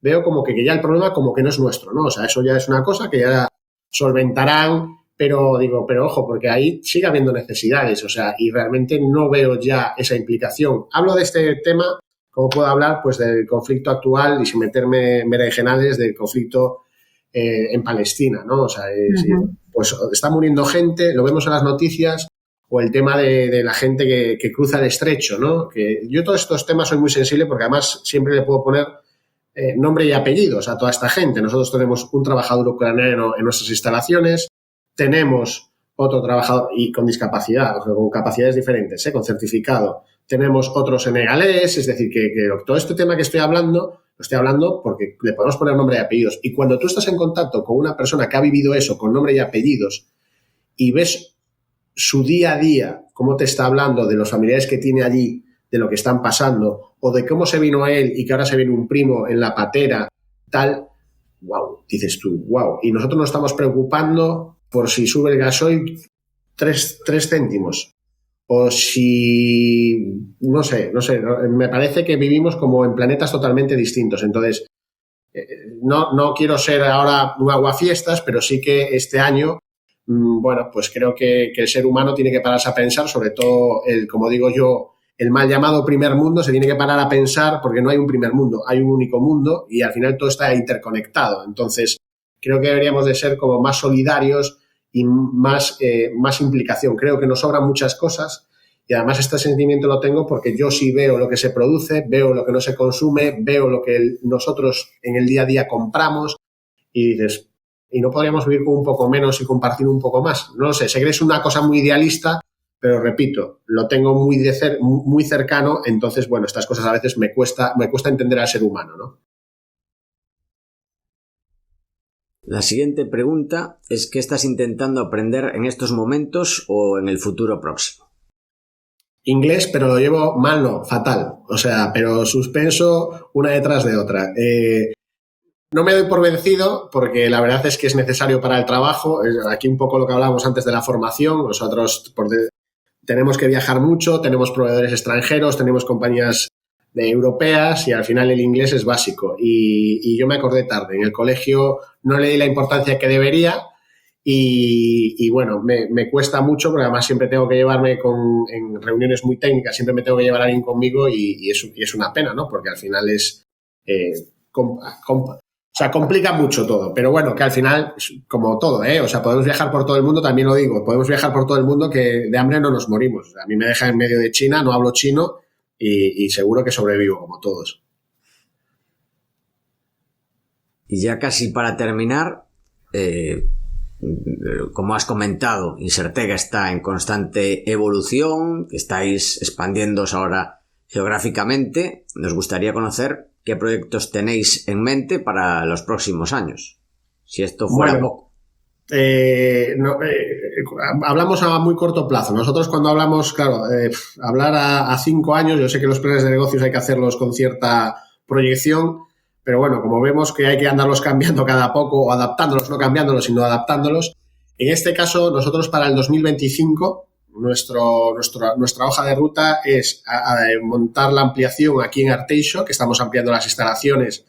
veo como que ya el problema como que no es nuestro, ¿no? O sea, eso ya es una cosa que ya solventarán, pero digo, pero ojo, porque ahí sigue habiendo necesidades, o sea, y realmente no veo ya esa implicación. Hablo de este tema, como puedo hablar, pues del conflicto actual y sin meterme en berenjenales del conflicto en Palestina, ¿no? O sea, pues está muriendo gente, lo vemos en las noticias, o el tema de la gente que cruza el estrecho, ¿no? Que yo todos estos temas soy muy sensible porque además siempre le puedo poner nombre y apellidos a toda esta gente. Nosotros tenemos un trabajador ucraniano en nuestras instalaciones, tenemos otro trabajador y con discapacidad, o sea, con capacidades diferentes, con certificado. Tenemos otro senegalés, es decir, que todo este tema que estoy hablando, lo estoy hablando porque le podemos poner nombre y apellidos. Y cuando tú estás en contacto con una persona que ha vivido eso con nombre y apellidos y ves su día a día, cómo te está hablando de los familiares que tiene allí, de lo que están pasando, o de cómo se vino él y que ahora se viene un primo en la patera, tal, wow, dices tú, wow. Y nosotros nos estamos preocupando por si sube el gasoil 3 céntimos. O si, no sé, me parece que vivimos como en planetas totalmente distintos. Entonces, no quiero ser ahora un aguafiestas, pero sí que este año, bueno, pues creo que el ser humano tiene que pararse a pensar, sobre todo, como digo yo, el mal llamado primer mundo, se tiene que parar a pensar porque no hay un primer mundo, hay un único mundo y al final todo está interconectado. Entonces, creo que deberíamos de ser como más solidarios y más implicación. Creo que nos sobran muchas cosas y además este sentimiento lo tengo porque yo sí veo lo que se produce, veo lo que no se consume, veo lo que nosotros en el día a día compramos y dices, ¿y no podríamos vivir con un poco menos y compartir un poco más? No lo sé que es una cosa muy idealista, pero repito, lo tengo muy cercano, entonces, bueno, estas cosas a veces me cuesta entender al ser humano, ¿no? La siguiente pregunta es ¿qué estás intentando aprender en estos momentos o en el futuro próximo? Inglés, pero lo llevo mal, no, fatal. O sea, pero suspenso una detrás de otra. No me doy por vencido porque la verdad es que es necesario para el trabajo. Aquí un poco lo que hablábamos antes de la formación. Nosotros tenemos que viajar mucho, tenemos proveedores extranjeros, tenemos compañías europeas y al final el inglés es básico. Y yo me acordé tarde. En el colegio no le di la importancia que debería y bueno, me cuesta mucho porque además siempre tengo que llevarme en reuniones muy técnicas, siempre me tengo que llevar a alguien conmigo y es una pena, ¿no? Porque al final o sea, complica mucho todo, pero bueno, que al final, como todo, o sea, podemos viajar por todo el mundo, también lo digo, podemos viajar por todo el mundo que de hambre no nos morimos. O sea, a mí me deja en medio de China, no hablo chino y seguro que sobrevivo, como todos. Y ya casi para terminar, como has comentado, Insertega está en constante evolución, estáis expandiéndoos ahora geográficamente. Nos gustaría conocer ¿qué proyectos tenéis en mente para los próximos años? Si esto fuera poco. Hablamos a muy corto plazo. Nosotros cuando hablamos, claro, hablar a 5 años, yo sé que los planes de negocios hay que hacerlos con cierta proyección, pero bueno, como vemos que hay que andarlos cambiando cada poco, o adaptándolos, no cambiándolos, sino adaptándolos. En este caso, nosotros para el 2025... Nuestra hoja de ruta es montar la ampliación aquí en Arteixo, que estamos ampliando las instalaciones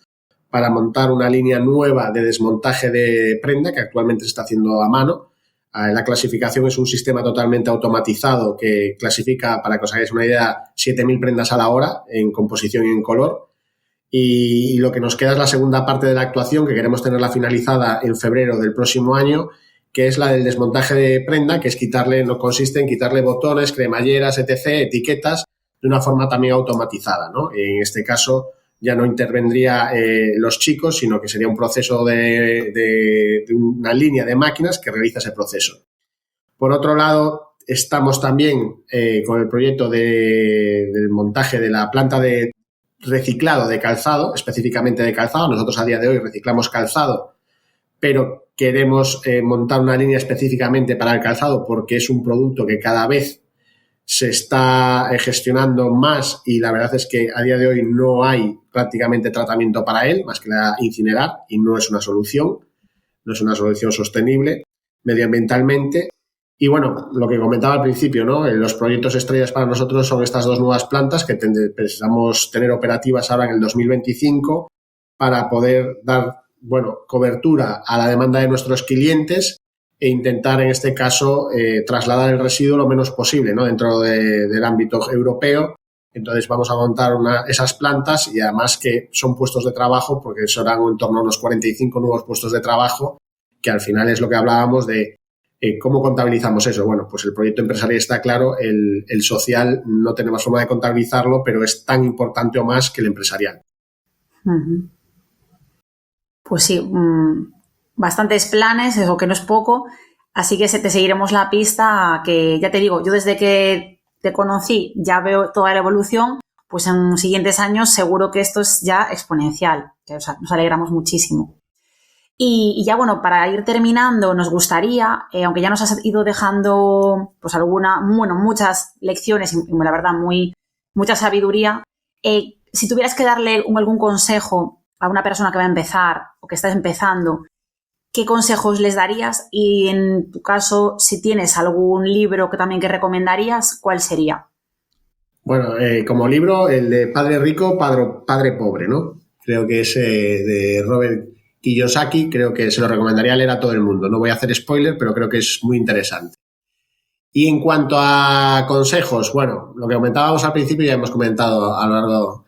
para montar una línea nueva de desmontaje de prenda que actualmente se está haciendo a mano. La clasificación es un sistema totalmente automatizado que clasifica, para que os hagáis una idea, 7.000 prendas a la hora en composición y en color. Y lo que nos queda es la segunda parte de la actuación, que queremos tenerla finalizada en febrero del próximo año, que es la del desmontaje de prenda, que es consiste en quitarle botones, cremalleras, etc., etiquetas, de una forma también automatizada, ¿no? En este caso ya no intervendría los chicos, sino que sería un proceso de una línea de máquinas que realiza ese proceso. Por otro lado, estamos también con el proyecto del montaje de la planta de reciclado de calzado, específicamente de calzado. Nosotros a día de hoy reciclamos calzado, pero queremos montar una línea específicamente para el calzado porque es un producto que cada vez se está gestionando más y la verdad es que a día de hoy no hay prácticamente tratamiento para él, más que la incinerar, y no es una solución sostenible medioambientalmente. Y bueno, lo que comentaba al principio, ¿no? Los proyectos estrellas para nosotros son estas 2 nuevas plantas que pensamos tener operativas ahora en el 2025 para poder dar, cobertura a la demanda de nuestros clientes e intentar, en este caso, trasladar el residuo lo menos posible, ¿no? Dentro del ámbito europeo. Entonces vamos a montar esas plantas y además que son puestos de trabajo, porque serán en torno a unos 45 nuevos puestos de trabajo, que al final es lo que hablábamos de ¿cómo contabilizamos eso? Bueno, pues el proyecto empresarial está claro, el social no tenemos forma de contabilizarlo, pero es tan importante o más que el empresarial. Uh-huh. Pues sí, bastantes planes, eso que no es poco, así que te seguiremos la pista, que ya te digo, yo desde que te conocí ya veo toda la evolución, pues en siguientes años seguro que esto es ya exponencial, que, o sea, nos alegramos muchísimo. Y ya, bueno, para ir terminando, nos gustaría, aunque ya nos has ido dejando pues muchas lecciones y la verdad mucha sabiduría, si tuvieras que darle algún consejo a una persona que va a empezar o que está empezando, ¿qué consejos les darías? Y en tu caso, si tienes algún libro que también que recomendarías, ¿cuál sería? Bueno, como libro, el de Padre Rico, Padre Pobre, ¿no? Creo que es de Robert Kiyosaki, creo que se lo recomendaría leer a todo el mundo. No voy a hacer spoiler, pero creo que es muy interesante. Y en cuanto a consejos, bueno, lo que comentábamos al principio ya hemos comentado a lo largo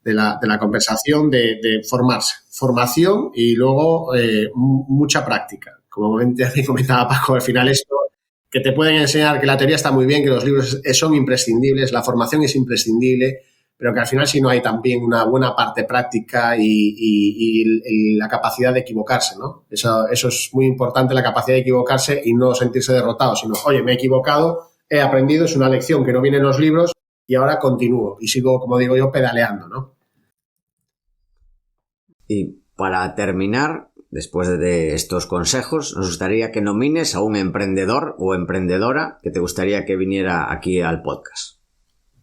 de la conversación de formarse. Formación y luego mucha práctica. Como comentaba Paco, al final esto que te pueden enseñar que la teoría está muy bien, que los libros son imprescindibles, la formación es imprescindible, pero que al final si no hay también una buena parte práctica y la capacidad de equivocarse, ¿no? Eso es muy importante, la capacidad de equivocarse y no sentirse derrotado, sino, oye, me he equivocado, he aprendido, es una lección que no viene en los libros y ahora continúo y sigo, como digo yo, pedaleando, ¿no? Y para terminar, después de estos consejos, nos gustaría que nomines a un emprendedor o emprendedora que te gustaría que viniera aquí al podcast.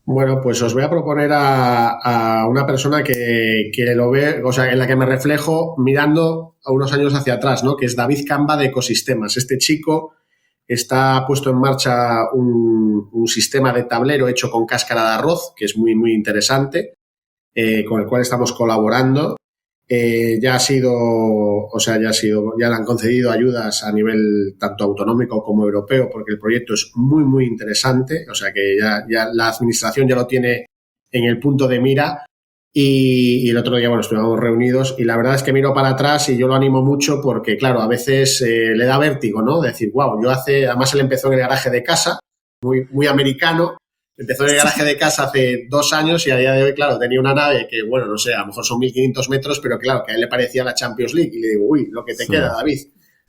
Bueno, pues os voy a proponer a una persona que lo ve, o sea, en la que me reflejo mirando a unos años hacia atrás, ¿no? Que es David Camba de Ecosistemas. Este chico está puesto en marcha un sistema de tablero hecho con cáscara de arroz, que es muy, muy interesante, con el cual estamos colaborando. Ya le han concedido ayudas a nivel tanto autonómico como europeo, porque el proyecto es muy, muy interesante. O sea que ya la administración ya lo tiene en el punto de mira. Y el otro día, estuvimos reunidos y la verdad es que miro para atrás y yo lo animo mucho porque, claro, a veces le da vértigo, ¿no? Decir, wow, además él empezó en el garaje de casa, muy, muy americano. Empezó en el garaje de casa hace 2 años y a día de hoy, claro, tenía una nave que, no sé, a lo mejor son 1.500 metros, pero claro, que a él le parecía la Champions League. Y le digo, uy, lo que te queda, David.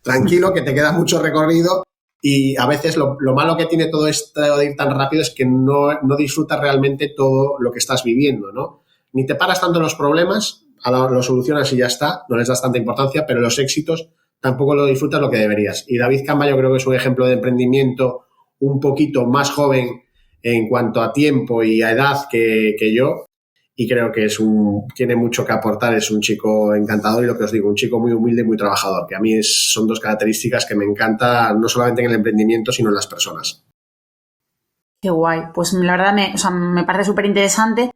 Tranquilo, que te queda mucho recorrido y a veces lo malo que tiene todo esto de ir tan rápido es que no disfrutas realmente todo lo que estás viviendo, ¿no? Ni te paras tanto en los problemas, lo solucionas y ya está, no les das tanta importancia, pero los éxitos tampoco lo disfrutas lo que deberías. Y David Camba yo creo que es un ejemplo de emprendimiento un poquito más joven en cuanto a tiempo y a edad que yo, y creo que tiene mucho que aportar, es un chico encantador y lo que os digo, un chico muy humilde y muy trabajador, que a mí son 2 características que me encanta no solamente en el emprendimiento, sino en las personas. Qué guay, pues la verdad me parece súper interesante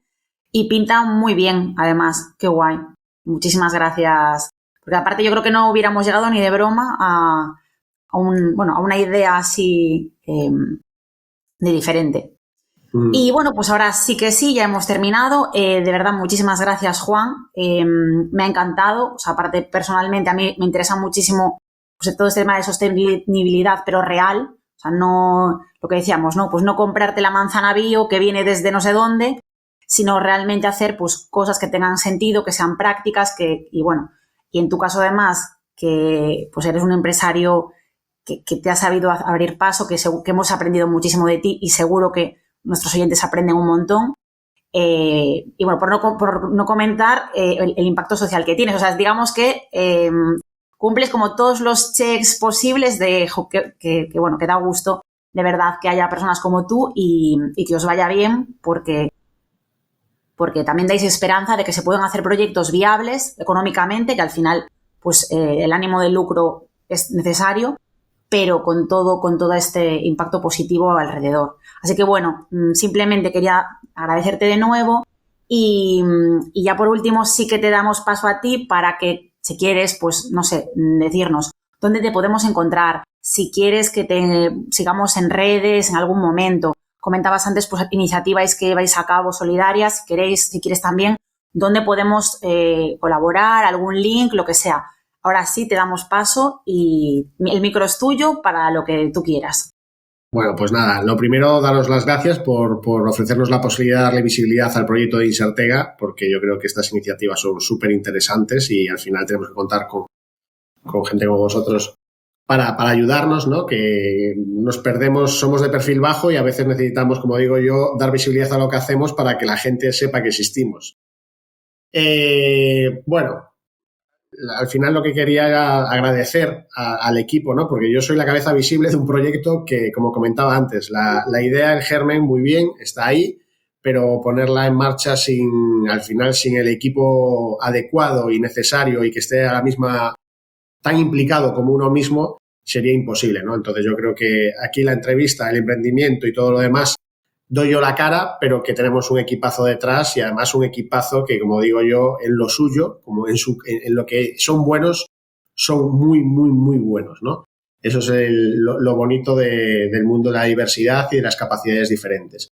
y pinta muy bien, además, qué guay. Muchísimas gracias, porque aparte yo creo que no hubiéramos llegado ni de broma a una idea así de diferente. Y pues ahora sí que sí, ya hemos terminado. De verdad, muchísimas gracias, Juan. Me ha encantado. O sea, aparte, personalmente, a mí me interesa muchísimo pues, todo este tema de sostenibilidad, pero real. O sea, no lo que decíamos, ¿no? Pues no comprarte la manzana bio que viene desde no sé dónde, sino realmente hacer pues cosas que tengan sentido, que sean prácticas, y en tu caso además, que pues eres un empresario que te ha sabido abrir paso, que hemos aprendido muchísimo de ti y seguro que nuestros oyentes aprenden un montón. Por no comentar el impacto social que tienes. O sea, digamos que cumples como todos los checks posibles que da gusto de verdad que haya personas como tú y que os vaya bien porque también dais esperanza de que se puedan hacer proyectos viables económicamente, que al final pues el ánimo del lucro es necesario, pero con todo este impacto positivo alrededor. Así que bueno, simplemente quería agradecerte de nuevo y ya por último sí que te damos paso a ti para que, si quieres, pues no sé, decirnos dónde te podemos encontrar, si quieres que te sigamos en redes en algún momento. Comentabas antes pues iniciativas que vais a cabo solidarias, si quieres también, dónde podemos colaborar, algún link, lo que sea. Ahora sí te damos paso y el micro es tuyo para lo que tú quieras. Bueno, pues nada, lo primero, daros las gracias por ofrecernos la posibilidad de darle visibilidad al proyecto de Insertega, porque yo creo que estas iniciativas son súper interesantes y al final tenemos que contar con gente como vosotros para ayudarnos, ¿no? Que nos perdemos, somos de perfil bajo y a veces necesitamos, como digo yo, dar visibilidad a lo que hacemos para que la gente sepa que existimos. Bueno, al final lo que quería era agradecer al equipo, ¿no? Porque yo soy la cabeza visible de un proyecto que, como comentaba antes, la idea, el germen, muy bien, está ahí, pero ponerla en marcha al final sin el equipo adecuado y necesario y que esté a la misma tan implicado como uno mismo sería imposible, ¿no? Entonces yo creo que aquí la entrevista, el emprendimiento y todo lo demás doy yo la cara, pero que tenemos un equipazo detrás y además un equipazo que, como digo yo, en lo suyo, como en lo que son buenos, son muy, muy, muy buenos, ¿no? Eso es lo bonito del mundo de la diversidad y de las capacidades diferentes.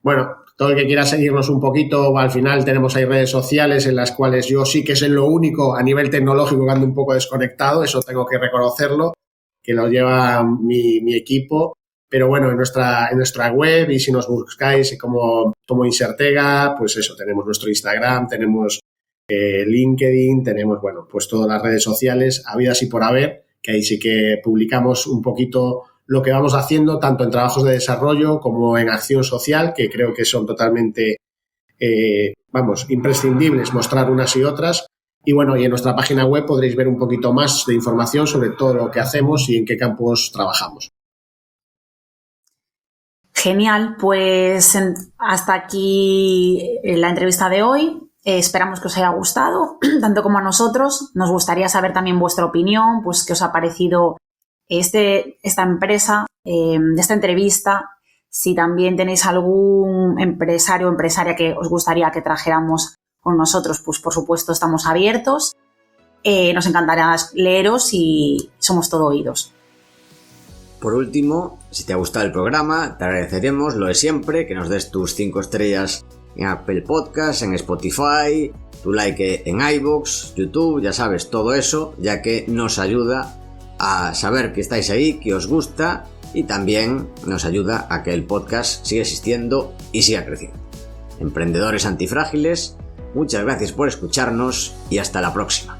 Bueno, todo el que quiera seguirnos un poquito, al final tenemos ahí redes sociales en las cuales yo sí que es lo único a nivel tecnológico que ando un poco desconectado, eso tengo que reconocerlo, que lo lleva mi equipo. Pero bueno, en nuestra web y si nos buscáis como Insertega, pues eso, tenemos nuestro Instagram, tenemos LinkedIn, tenemos, bueno, pues todas las redes sociales, habidas y por haber, que ahí sí que publicamos un poquito lo que vamos haciendo, tanto en trabajos de desarrollo como en acción social, que creo que son totalmente, imprescindibles mostrar unas y otras. Y bueno, y en nuestra página web podréis ver un poquito más de información sobre todo lo que hacemos y en qué campos trabajamos. Genial, pues hasta aquí la entrevista de hoy. Esperamos que os haya gustado, tanto como a nosotros. Nos gustaría saber también vuestra opinión, pues qué os ha parecido esta empresa, esta entrevista. Si también tenéis algún empresario o empresaria que os gustaría que trajéramos con nosotros, pues por supuesto estamos abiertos. Nos encantará leeros y somos todo oídos. Por último, si te ha gustado el programa, te agradeceremos lo de siempre, que nos des tus 5 estrellas en Apple Podcasts, en Spotify, tu like en iVoox, YouTube, ya sabes, todo eso, ya que nos ayuda a saber que estáis ahí, que os gusta y también nos ayuda a que el podcast siga existiendo y siga creciendo. Emprendedores antifrágiles, muchas gracias por escucharnos y hasta la próxima.